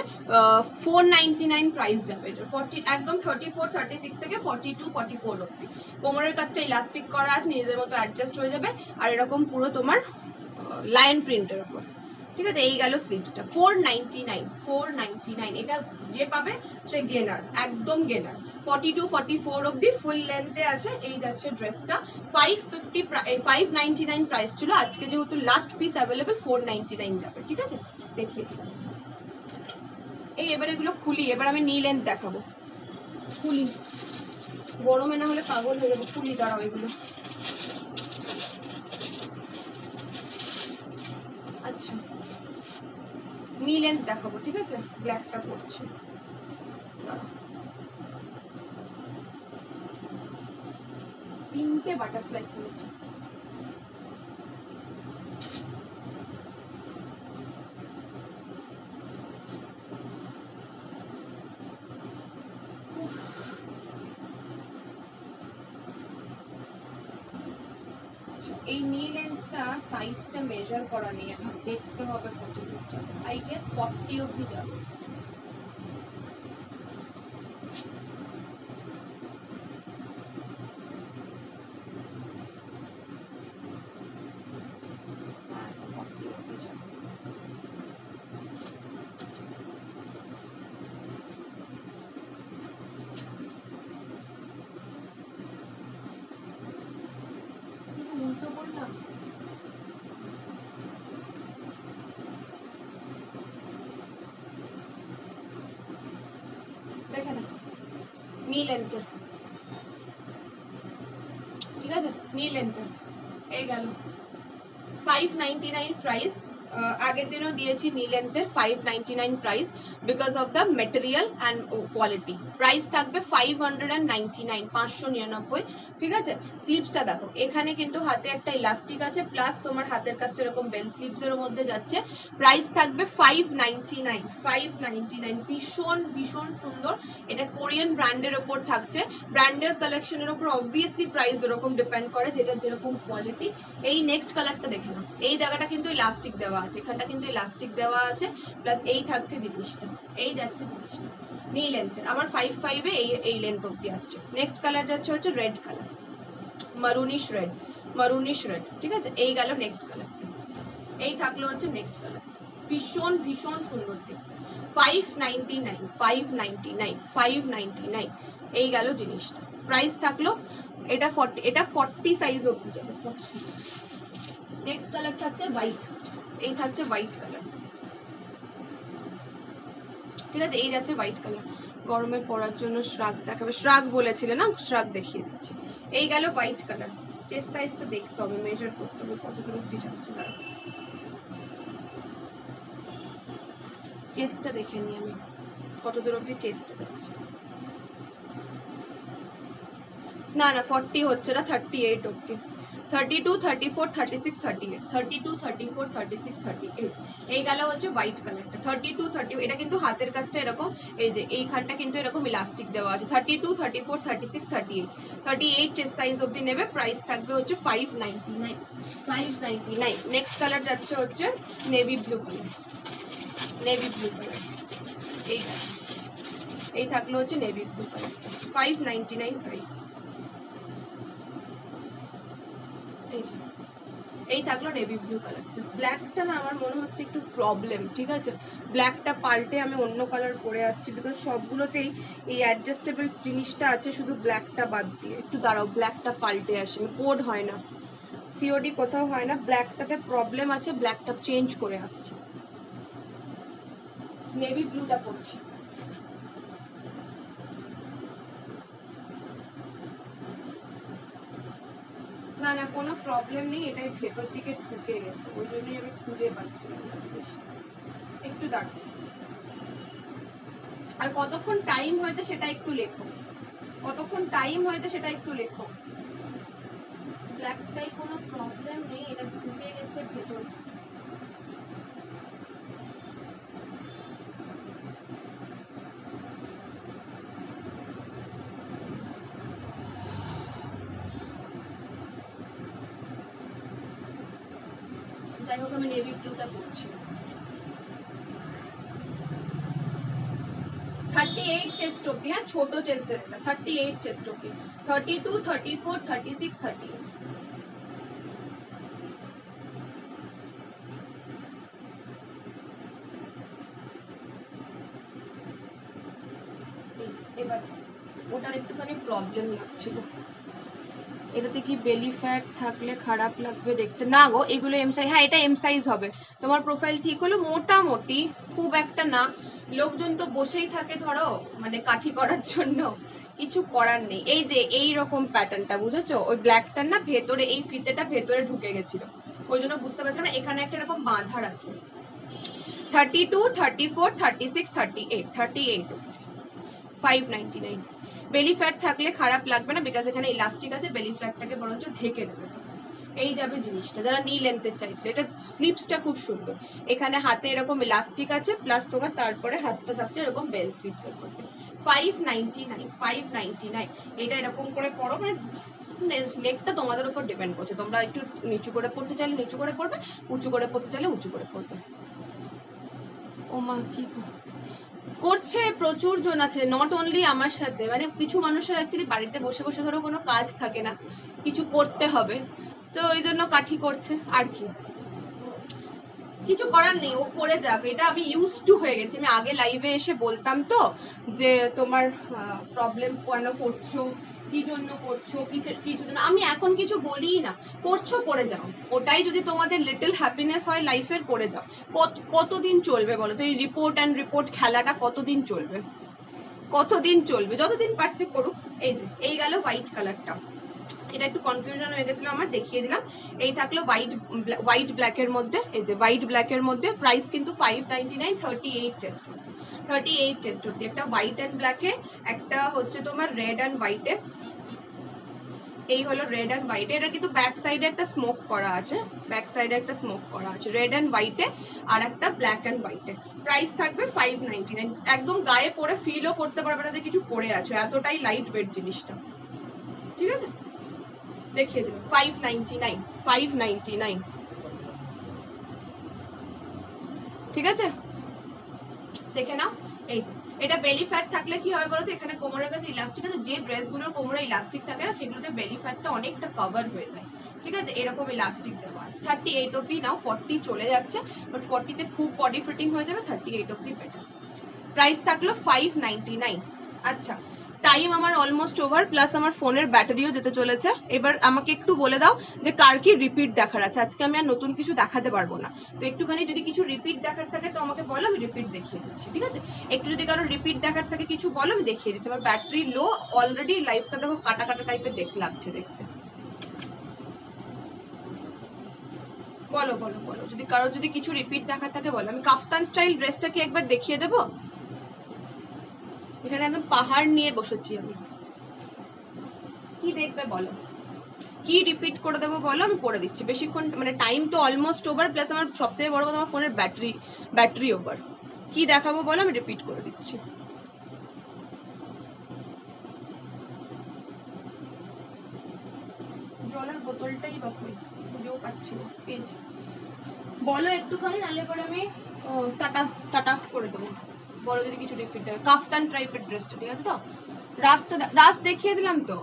499 প্রাইস যাবে। এটা 40 একদম 34 36 থেকে 42 44 অবধি। কোমরের কাছটা ইলাস্টিক করা আছে, নিজেদের মতো অ্যাডজাস্ট হয়ে যাবে, আর এরকম পুরো তোমার লায়ন প্রিন্টের উপর, ঠিক আছে। এই গেল স্লিভসটা 499, এটা যে পাবে সে গেনার, একদম গেনার। 42 44 অবধি ফুল লেন্থে আছে, এই যাচ্ছে ড্রেসটা। 550 599 প্রাইস ছিল, আজকে যেহেতু লাস্ট পিস অ্যাভেলেবেল 499 যাবে, ঠিক আছে। দেখিয়ে দিলাম। এই এবার এগুলো খুলি, এবার আমি নি লেন্থ দেখাবো, খুলি, গরমে না হলে পাগল হয়ে যাবো, খুলি দাঁড়াও এগুলো। আচ্ছা নি লেন্থ দেখাবো, ঠিক আছে। ব্ল্যাকটা পড়ছি, তিনটে বাটারফ্লাই করেছি। এই নি লেন্থটা সাইজটা মেজার করা নেই, এখন দেখতে হবে কত দূর যাবে। আই গেস 40 অবধি যাবে। উল্টো বললাম, দেখে না, নি লেন্থের, ঠিক আছে, নি লেন্থের। এই গেল 599 প্রাইস, আগের দিনও দিয়েছি নি লেন্থের 599 price because of the material and quality. Price থাকবে 599, 599, ঠিক আছে। স্লিভসটা দেখো, এখানে কিন্তু হাতে একটা ইলাস্টিক আছে, প্লাস তোমার হাতের কাছে এরকম বেল স্লিভসের মধ্যে যাচ্ছে। প্রাইস থাকবে 599, 599, ভীষণ ভীষণ সুন্দর। এটা কোরিয়ান ব্র্যান্ডের ওপর থাকছে। ব্র্যান্ডের কালেকশনের ওপর অবভিয়াসলি প্রাইস এরকম ডিপেন্ড করে, যেটা যেরকম কোয়ালিটি। এই নেক্সট কালারটা দেখে নাও, এই জায়গাটা কিন্তু ইলাস্টিক দেওয়া আছে, এখানটা কিন্তু ইলাস্টিক দেওয়া আছে, প্লাস এই থাকছে জিনিসটা, এই যাচ্ছে জিনিসটা নি লেন্থের। আমার 55 এ এই লেন্থ অবধি আসছে। নেক্সট কালার যাচ্ছে হচ্ছে রেড কালার, মারুনিশ রেড, মারুনিশ রেড, ঠিক আছে। এই গেল নেক্সট কালার, এই থাকলো হচ্ছে নেক্সট কালার, ভীষণ ভীষণ সুন্দর দেখতে। 599, 599, 599, এই গেল জিনিসটা। প্রাইস থাকলো এটা 40, এটা 40 সাইজ অবধি যাবে। নেক্সট কালার থাকছে হোয়াইট, এই থাকছে হোয়াইট কালার, ঠিক আছে। এই যাচ্ছে হোয়াইট কালার, গরমে পরার জন্য শ্রাগ দেখাবে, শ্রাগ বলেছিলে না, শ্রাগ দেখিয়ে দিচ্ছি। এই গেল হোয়াইট কালার। চেস্ট সাইজটা দেখতে হবে, মেজার করতে হবে কত দূর অবধি যাচ্ছে। দাঁড়া, চেস্টটা দেখে নিই আমি কত দূর অবধি চেস্টটা যাচ্ছে। না না 40 হচ্ছে না, 38 অবধি, 32, 34, 36, 38, 32, 34, 36, 38, এই গেল হচ্ছে হোয়াইট কালারটা। 32, 30, এটা কিন্তু হাতের কাজটা এরকম, এই যে এইখানটা কিন্তু এরকম ইলাস্টিক দেওয়া আছে। 32, 34, 36, 38, 38 চেস্ট সাইজ অবধি নেবে। প্রাইস থাকবে হচ্ছে 599, 599। নেক্সট কালার যাচ্ছে হচ্ছে navy blue colour, navy blue colour, এই থাকলো হচ্ছে নেভি ব্লু কালার, 599 প্রাইস। এই থাকলো নেভি ব্লু কালারটা। ব্ল্যাকটা না আমার মনে হচ্ছে একটু প্রবলেম, ঠিক আছে। ব্ল্যাকটা পাল্টে আমি অন্য কালার পরে আসছি, বিকজ সবগুলোতেই এই অ্যাডজাস্টেবল জিনিসটা আছে, শুধু ব্ল্যাকটা বাদ দিয়ে। একটু দাঁড়াও, ব্ল্যাকটা পাল্টে আসি, কোড হয় না, সিওডি কোথাও হয় না, ব্ল্যাকটাতে প্রবলেম আছে, ব্ল্যাকটা চেঞ্জ করে আসছি, নেভি ব্লুটা পরছি। না না কোনো প্রবলেম নেই, এটাই ভেতর দিকে ঢুকে গেছে, ওই জন্যই আমি খুঁজে পাচ্ছিলাম না। একটু দাঁড়াও, আর কতক্ষণ টাইম হয়েছে সেটা একটু লেখো, কতক্ষণ টাইম হয়েছে সেটা একটু লেখো। ব্ল্যাকটাই কোনো প্রবলেম নেই, এটা ঢুকে গেছে ভেতর। যাই হোক আমি নেভি ব্লুটা পরছি। 38 চেস্ট অবধি, হ্যাঁ ছোট চেস্টের এটা, 38 চেস্ট অবধি, 32, 34, 36, 38। এবার ওটার একটুখানি প্রবলেম লাগছিল, এটাতে কি বেলি ফ্যাট থাকলে খারাপ লাগবে দেখতে? না গো, এগুলো এম সাইজ, হ্যাঁ এটা এম সাইজ হবে। তোমার প্রোফাইল ঠিক হলো, মোটামুটি, খুব একটা না। লোকজন তো বসেই থাকে ধরো, মানে কাঠি করার জন্য, কিছু করার নেই। এই যে এই রকম প্যাটার্নটা বুঝেছো, ওই ব্ল্যাকটার না ভেতরে এই ফিতেটা ভেতরে ঢুকে গেছিল, ওই জন্য বুঝতে পারছিলাম না। এখানে একটা এরকম বাঁধার আছে। 32, 34, 36, 38, 38, 599। বেলি ফ্যাট থাকলে খারাপ লাগবে না, বিকজ এখানে ইলাস্টিক আছে, বেলি ফ্যাটটাকে বরঞ্চ ঢেকে দেবে। এই যাবে জিনিসটা, যারা নি লেন্থের চাইছিল। এটা স্লিপসটা খুব সুন্দর, এখানে হাতে এরকম ইলাস্টিক আছে, প্লাস তোমার তারপরে হাতটা থাকছে এরকম বেল স্লিপস এর মধ্যে। 599, 599। এটা এরকম করে পরো, মানে নেকটা তোমাদের উপর ডিপেন্ড করছে, তোমরা একটু নিচু করে পড়তে চাইলে নিচু করে পড়বে, উঁচু করে পড়তে চাইলে উঁচু করে পড়বে। ও মা, কি করছে, প্রচুর জন আছে, নট অনলি আমার সাথে, মানে কিছু মানুষের অ্যাকচুয়ালি বাড়িতে বসে বসে ধরো কোনো কাজ থাকে না, কিছু করতে হবে, তো ওই জন্য কাঠি করছে আর কি, কিছু করার নেই, ও করে যাবে। এটা আমি ইউজ টু হয়ে গেছি, আমি আগে লাইভে এসে বলতাম তো যে তোমার প্রবলেম কেন করছো, কি জন্য করছো, কিছু জন্য, আমি এখন কিছু বলিই না, করছো করে যাও, ওটাই যদি তোমাদের লিটল হ্যাপিনেস হয় লাইফের, করে যাও। কতদিন চলবে বলো তো এই রিপোর্ট অ্যান্ড রিপোর্ট খেলাটা? কতদিন চলবে, কতদিন চলবে? যতদিন পারছে করুক। এই যে এই গেল হোয়াইট কালারটা, এটা একটু কনফিউশন হয়ে গেছিল আমার, দেখিয়ে দিলাম। এই থাকলো হোয়াইট ব্ল্যাক এর মধ্যে, এই যে হোয়াইট ব্ল্যাক এর মধ্যে, প্রাইস কিন্তু 599, 38 চেস্ট, 38 চেস্ট অব্দি। একটা হোয়াইট অ্যান্ড ব্ল্যাকে, একটা হচ্ছে তোমার রেড অ্যান্ড হোয়াইটে। এই হলো রেড অ্যান্ড হোয়াইটে, এটা কিন্তু ব্যাক সাইডে একটা স্মোক করা আছে, ব্যাক সাইডে একটা স্মোক করা আছে রেড অ্যান্ড হোয়াইটে, আর একটা ব্ল্যাক অ্যান্ড হোয়াইটে। প্রাইস থাকবে 599। একদম গায়ে পরে ফিলও করতে পারবে না যে কিছু পরে আছো, এতটাই লাইট ওয়েট জিনিসটা, ঠিক আছে? দেখিয়ে দিলাম 599, 599, ঠিক আছে? দেখে নাও। এই যে এটা বেলি ফ্যাট থাকলে কি হবে বলতো, এখানে কোমরের কাছে ইলাস্টিক আছে, যে ড্রেসগুলোর কোমরে ইলাস্টিক থাকে না সেগুলোতে বেলি ফ্যাটটা অনেকটা কভার হয়ে যায়, ঠিক আছে? এরকম ইলাস্টিক দেওয়া আছে। 38 অব্দি নাও, 40 চলে যাচ্ছে, বাট 40 তে খুব বডি ফিটিং হয়ে যাবে, 38 অব্দি বেটার। প্রাইস থাকলো 599। আচ্ছা, টাইম আমার অলমোস্ট ওভার, প্লাস আমার ফোনের ব্যাটারিও যেতে চলেছে। এবার আমাকে একটু বলে দাও যে কার কি রিপিট দেখার আছে। আজকে আমি আর নতুন কিছু দেখাতে পারবো না, তো একটুখানি যদি কিছু রিপিট দেখার থাকে তো আমাকে বলো, আমি রিপিট দেখিয়ে দিচ্ছি, ঠিক আছে? একটু যদি কারো রিপিট দেখার থাকে কিছু বলো, আমি দেখিয়ে দিচ্ছি। আমার ব্যাটারি লো অলরেডি, লাইফটা দেখো কাটা কাটা টাইপের লাগছে দেখতে। বলো বলো বলো, যদি কারো যদি কিছু রিপিট দেখার থাকে বলো। আমি কাফতান স্টাইল ড্রেসটা কি একবার দেখিয়ে দেবো? এখানে একদম পাহাড় নিয়ে বসেছি আমি, কি দেখবে বলো, কি রিপিট করে দেবো বলো, আমি করে দিচ্ছি। বেশিক্ষণ মানে টাইম তো অলমোস্ট ওভার, প্লাস আমার সবথেকে বড় কথা আমার ফোনের ব্যাটারি ওভার। কি দেখাবো বলো, আমি রিপিট করে দিচ্ছি। জলের বোতলটাই বা কই, খুঁজেও পাচ্ছি না, পেয়েছি। বলো একটুখানি, নাহলে পরে আমি টাটা টাটা করে দেবো। বলো যদি কিছু রিপিট দেয়। কাফতান টাইপের ড্রেসটা, ঠিক আছে তো? রাস দেখিয়ে দিলাম তো,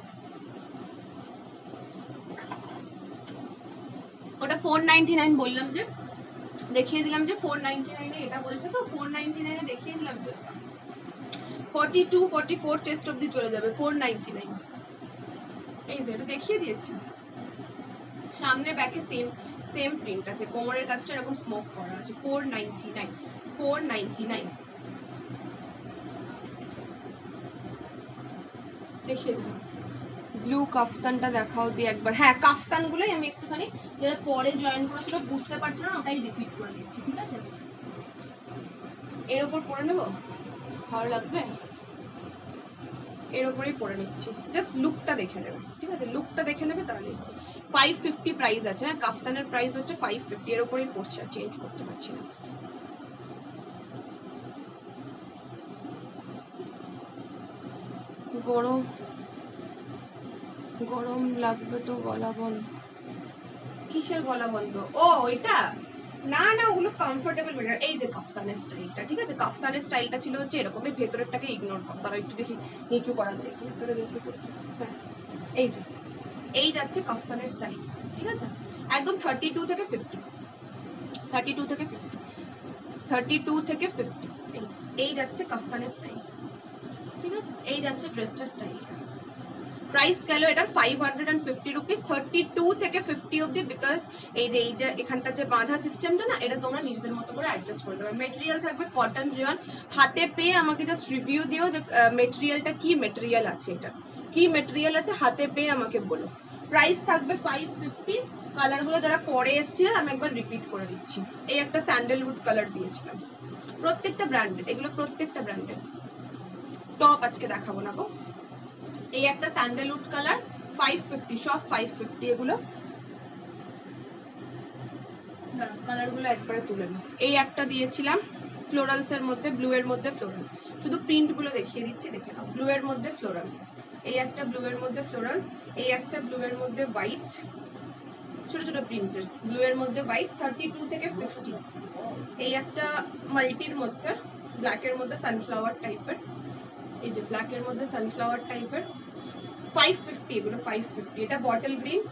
ওটা 499 বললাম যে, দেখিয়ে দিলাম যে 499 এটা বলছো তো, 499 দেখিয়ে দিলাম তো। 42 44 চেস্ট অবধি চলে যাবে 499। এই যে এটা দেখিয়ে দিয়েছি, সামনে ব্যাকে সেম সেম প্রিন্ট আছে, কোমরের কাছটা এরকম স্মোক করা আছে। 499, 499 দেখিয়ে দিলাম। ব্লু কাফতানটা দেখাও দিয়ে একবার। হ্যাঁ, কাফতান গুলোই আমি একটুখানি যেটা পরে জয়েন করেছিল বুঝতে পারছো না, ওটাই রিপিট করে দিচ্ছি, ঠিক আছে? এর উপর পরে নেবো, ভালো লাগবে, এর উপরেই পরে নিচ্ছি। জাস্ট লুকটা দেখে নেবে, ঠিক আছে? লুকটা দেখে নেবে তাহলে। 550 প্রাইস আছে, হ্যাঁ কাফতানের প্রাইস হচ্ছে 550, এর উপরেই পড়ছে, চেঞ্জ করতে পারছি না। গরম গরম লাগবে তো, গলা বন্ধ। কিসের গলা বন্ধ? ও এটা না না, ওগুলো কমফোর্টেবল মেটেরিয়াল। এই যে কাফতানের স্টাইলটা, ঠিক আছে? কাফতানের স্টাইলটা ছিল হচ্ছে এরকম, এই ভেতরেরটাকে ইগনোর করো, তারা একটু দেখি নিচু করা যায়, ভেতরে নিচু করো। হ্যাঁ, এই যে এই যাচ্ছে কাফতানের স্টাইল, ঠিক আছে? একদম 32 থেকে 50, 32 থেকে 50, 32 থেকে 50, এই যাচ্ছে কাফতানের স্টাইল, ঠিক আছে? এই যাচ্ছে ড্রেসটার স্টাইলটা। প্রাইস গেল এটার 550 রুপিস, 32 থেকে 50 অবধি, বিকজ এই যে এখানটা যে বাঁধা সিস্টেমটা না, এটা তোমরা নিজেদের মতো করে অ্যাডজাস্ট করে দেবে। মেটেরিয়াল থাকবে কটন রিয়ন। হাতে পেয়ে আমাকে জাস্ট রিভিউ দিও যে মেটেরিয়ালটা কি মেটেরিয়াল আছে, এটা কি মেটেরিয়াল আছে, হাতে পেয়ে আমাকে বলো। প্রাইস থাকবে 550। কালারগুলো যারা পরে এসেছিলেন আমি একবার রিপিট করে দিচ্ছি। এই একটা স্যান্ডেলউড কালার দিয়েছিলাম, প্রত্যেকটা ব্র্যান্ডেড, এগুলো প্রত্যেকটা ব্র্যান্ডেড। টপ আজকে দেখাবো না গো। এই একটা স্যান্ডেলউড কালার, 550, সব 550 এগুলো। কালারগুলো একবারে তুলে নাও। এই একটা দিয়েছিলাম ফ্লোরালস এর মধ্যে, ব্লু এর মধ্যে ফ্লোরাল, শুধু প্রিন্ট গুলো দেখিয়ে দিচ্ছি, দেখে নাও। ব্লু এর মধ্যে ফ্লোরালস, এই একটা ব্লু এর মধ্যে ফ্লোরালস, এই একটা ব্লু এর মধ্যে হোয়াইট, ছোট ছোট প্রিন্টের, ব্লু এর মধ্যে হোয়াইট, 32 থেকে 50। এই একটা মাল্টির মধ্যে, ব্ল্যাক এর মধ্যে সানফ্লাওয়ার টাইপের, এই যে ব্ল্যাক এর মধ্যে সানফ্লাওয়ার টাইপের, 550 এগুলো 550। এটা বটল গ্রিন,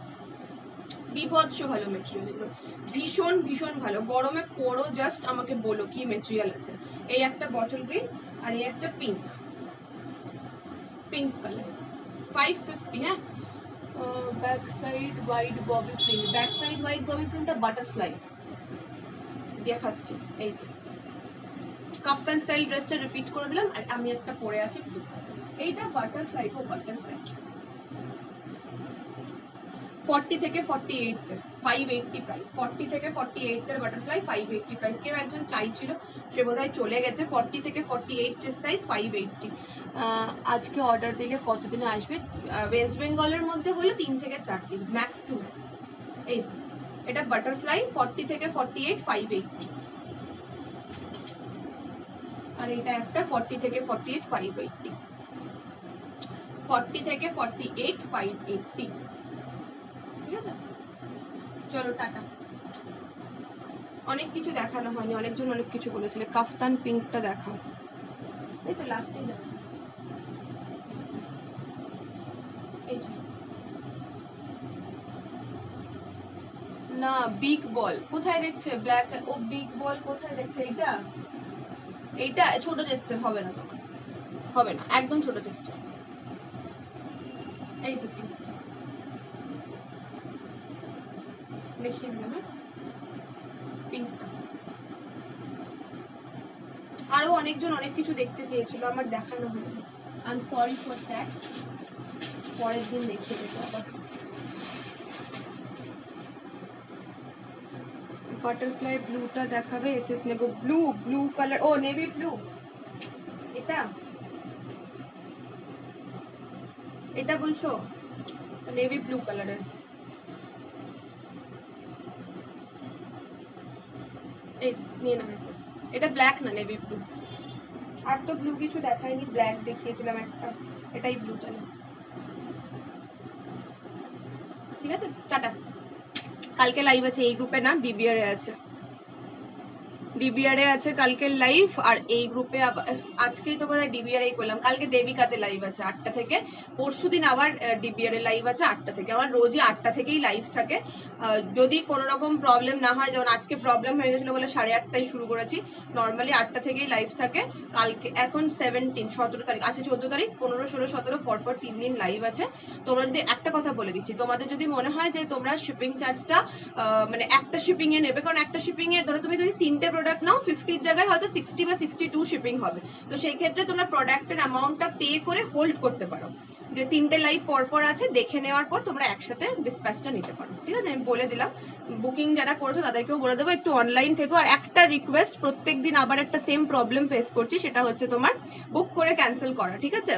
বিভৎস ভালো মেটেরিয়াল, এগুলো ভীষণ ভীষণ ভালো। গরমে পরো, জাস্ট আমাকে বলো কি মেটেরিয়াল আছে। এই একটা বটল গ্রিন, আর এই একটা পিঙ্ক, পিঙ্ক কালার, 550। হ্যাঁ, back side white Bobby print, back side white Bobby প্রিন্টটা বাটারফ্লাই দেখাচ্ছি। এই যে কাফতান স্টাইল ড্রেসটা রিপিট করে দিলাম, আর আমি একটা পরে আছি, এইটা বাটারফ্লাই, ও বাটারফ্লাই 40 থেকে 48 580 প্রাইস, 40 থেকে 48 এর বাটারফ্লাই 580 প্রাইস। কেউ একজন চাইছিল, সে বোধহয় চলে গেছে। 40 থেকে 48 এর সাইজ 580। আজকে অর্ডার দিলে কতদিনে আসবে? ওয়েস্ট বেঙ্গলের মধ্যে হলে 3 থেকে 4 দিন, ম্যাক্স টু ম্যাক্স। এই যে এটা বাটারফ্লাই 40 থেকে 48 580, আর এটা একটা 40 থেকে 48 580, 40 থেকে 48 580। ঠিক আছে, চলো টাটা। অনেক কিছু দেখানো হয়নি, অনেকজন অনেক কিছু বলেছিল। কাফতান পিঙ্কটা দেখাও, এই তো লাস্টে এই যে না বিগ বল কোথায় দেখছে? ব্ল্যাক ও বিগ বল কোথায় দেখছে? এইটা এইটা ছোট চেস্টের হবে না, তোমার হবে না, একদম ছোট চেস্টের। এই যে পিঙ্কটা দেখিয়ে দিলাম, পিঙ্কটা। আরো অনেকজন অনেক কিছু দেখতে চেয়েছিল, আমার দেখানো হয়নি, I am sorry for that. পরের দিন দেখিয়ে দেবো আবার। বাটারফ্লাই ব্লুটা দেখাবে, এসএস নেব। ব্লু, ব্লু কালার, ও নেভি ব্লু, এটা এটা বলছো? নেভি ব্লু কালারের, এই যে নিয়ে নাও এসএস। এটা ব্ল্যাক না, নেভি ব্লু। আর তো ব্লু কিছু দেখাইনি, ব্ল্যাক দেখিয়েছিলাম একটা, এটাই ব্লু তাহলে। ঠিক আছে, টাটা। কালকে লাইভ আছে এই গ্রুপে না, ডিবিআর এ আছে, ডিবিআর এ আছে কালকের লাইভ। আর এই গ্রুপে আজকেই তো বোধহয় ডিবিআর এই করলাম, কালকে দেবিকাতে লাইভ আছে 8টা থেকে, পরশুদিন আবার ডিবিআর এ লাইভ আছে 8টা থেকে। আমার রোজই 8টা থেকেই লাইভ থাকে। যদি কোনো রকম প্রবলেম না হয়, যেমন আজকে প্রবলেম হয়ে গেছিল বলে 8:30টায় শুরু করেছি, নর্মালি 8টা থেকেই লাইভ থাকে। কালকে এখন 17 তারিখ আছে, 14 তারিখ 15 16 17 পরপর 3 দিন লাইভ আছে। তোমরা যদি একটা কথা বলে দিচ্ছি, তোমাদের যদি মনে হয় যে তোমরা শিপিং চার্জটা মানে একটা শিপিং এ নেবে, কারণ একটা শিপিং এ ধরো তুমি যদি 3টে প্রোডাক্ট নাও 50 এর জায়গায় হয়তো 60 বা 62 শিপিং হবে। তো সেই ক্ষেত্রে তোমরা প্রোডাক্টের অ্যামাউন্টটা পে করে হোল্ড করতে পারো, যে 3টে লাইভ পরপর আছে, দেখে নেওয়ার পর তোমরা একসাথে ডিসপ্যাচটা নিতে পারো। ঠিক আছে, আমি বলে দিলাম। বুকিং যারা করেছো তাদেরকেও বলে দেবো একটু অনলাইন থেকো। আর একটা রিকোয়েস্ট, প্রত্যেকদিন আবার একটা সেম প্রবলেম ফেস করছি, সেটা হচ্ছে তোমার বুক করে ক্যান্সেল করা। ঠিক আছে,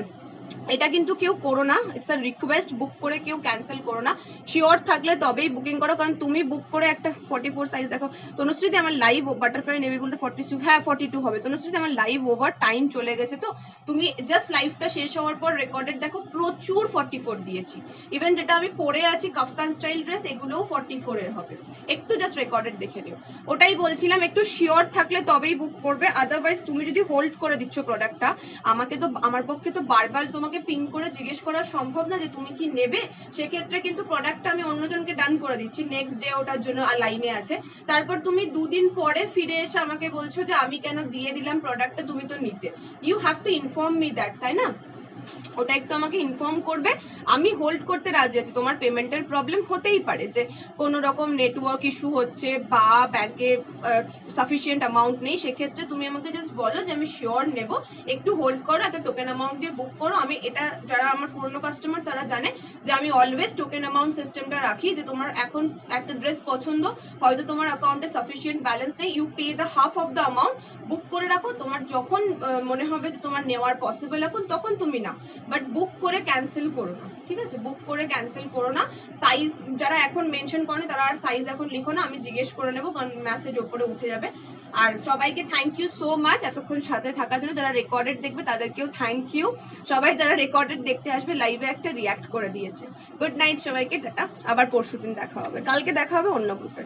এটা কিন্তু কেউ করো না, ইটস আ রিকোয়েস্ট, বুক করে কেউ ক্যান্সেল করো না। শিওর থাকলে তবেই বুকিং করো, কারণ তুমি বুক করে একটা 44 সাইজ দেখো তনুশ্রীতে, আমার লাইভ বাটারফ্লাই নেভি ব্লুটা 42, হ্যাঁ 42 হবে তনুশ্রীতে। আমার লাইভ ওভার টাইম চলে গেছে, তো তুমি জাস্ট লাইভটা শেষ হওয়ার পর রেকর্ডেড দেখো, প্রচুর 44 দিয়েছি। ইভেন যেটা আমি পরে আছি কাফতান স্টাইল ড্রেস, এগুলোও 44 এর হবে। একটু জাস্ট রেকর্ডেড দেখে নিও, ওটাই বলছিলাম, একটু শিওর থাকলে তবেই বুক করবে। আদারওয়াইজ তুমি যদি হোল্ড করে দিচ্ছ প্রোডাক্টটা, আমাকে তো, আমার পক্ষে তো বারবার তোমাকে পিং করে জিজ্ঞেস করা সম্ভব না যে তুমি কি নেবে। সেক্ষেত্রে কিন্তু প্রোডাক্টটা আমি অন্যজনকে ডান করে দিচ্ছি, নেক্সট ডে ওটার জন্য লাইনে আছে। তারপর তুমি 2 দিন পরে ফিরে এসে আমাকে বলছো যে আমি কেন দিয়ে দিলাম প্রোডাক্টটা, তুমি তো নিতে। You have to inform me that, তাই না? ওটা একটু আমাকে ইনফর্ম করবে, আমি হোল্ড করতে রাজি আছি। তোমার পেমেন্টের প্রবলেম হতেই পারে, যে কোনো রকম নেটওয়ার্ক ইস্যু হচ্ছে বা ব্যাংকে সাফিসিয়েন্ট অ্যামাউন্ট নেই, সেক্ষেত্রে তুমি আমাকে জাস্ট বলো যে আমি শিওর নেব, একটু হোল্ড করো, একটা টোকেন অ্যামাউন্ট দিয়ে বুক করো। আমি এটা, যারা আমার পুরনো কাস্টমার তারা জানে যে আমি অলওয়েজ টোকেন অ্যামাউন্ট সিস্টেমটা রাখি, যে তোমার এখন একটা ড্রেস পছন্দ, হয়তো তোমার অ্যাকাউন্টে সাফিসিয়েন্ট ব্যালেন্স নেই, you pay the half of the amount, book করে রাখো। তোমার যখন মনে হবে যে তোমার নেওয়ার পসিবল এখন, তখন তুমি নাও, বাট বুক করে ক্যান্সেল করো না। ঠিক আছে, বুক করে ক্যান্সেল করো না। সাইজ যারা এখন মেনশন করেনি তারা আর সাইজ এখন লিখো না, আমি জিজ্ঞেস করে নেবো, কারণ মেসেজ ওপরে উঠে যাবে। আর সবাইকে থ্যাংক ইউ সো মাচ এতক্ষণ সাথে থাকার জন্য। যারা রেকর্ডেড দেখবে তাদেরকেও থ্যাংক ইউ। সবাই যারা রেকর্ডেড দেখতে আসবে, লাইভে একটা রিয়াক্ট করে দিয়েছে। গুড নাইট সবাইকে, টাটা। আবার পরশুদিন দেখা হবে, কালকে দেখা হবে অন্য গ্রুপে।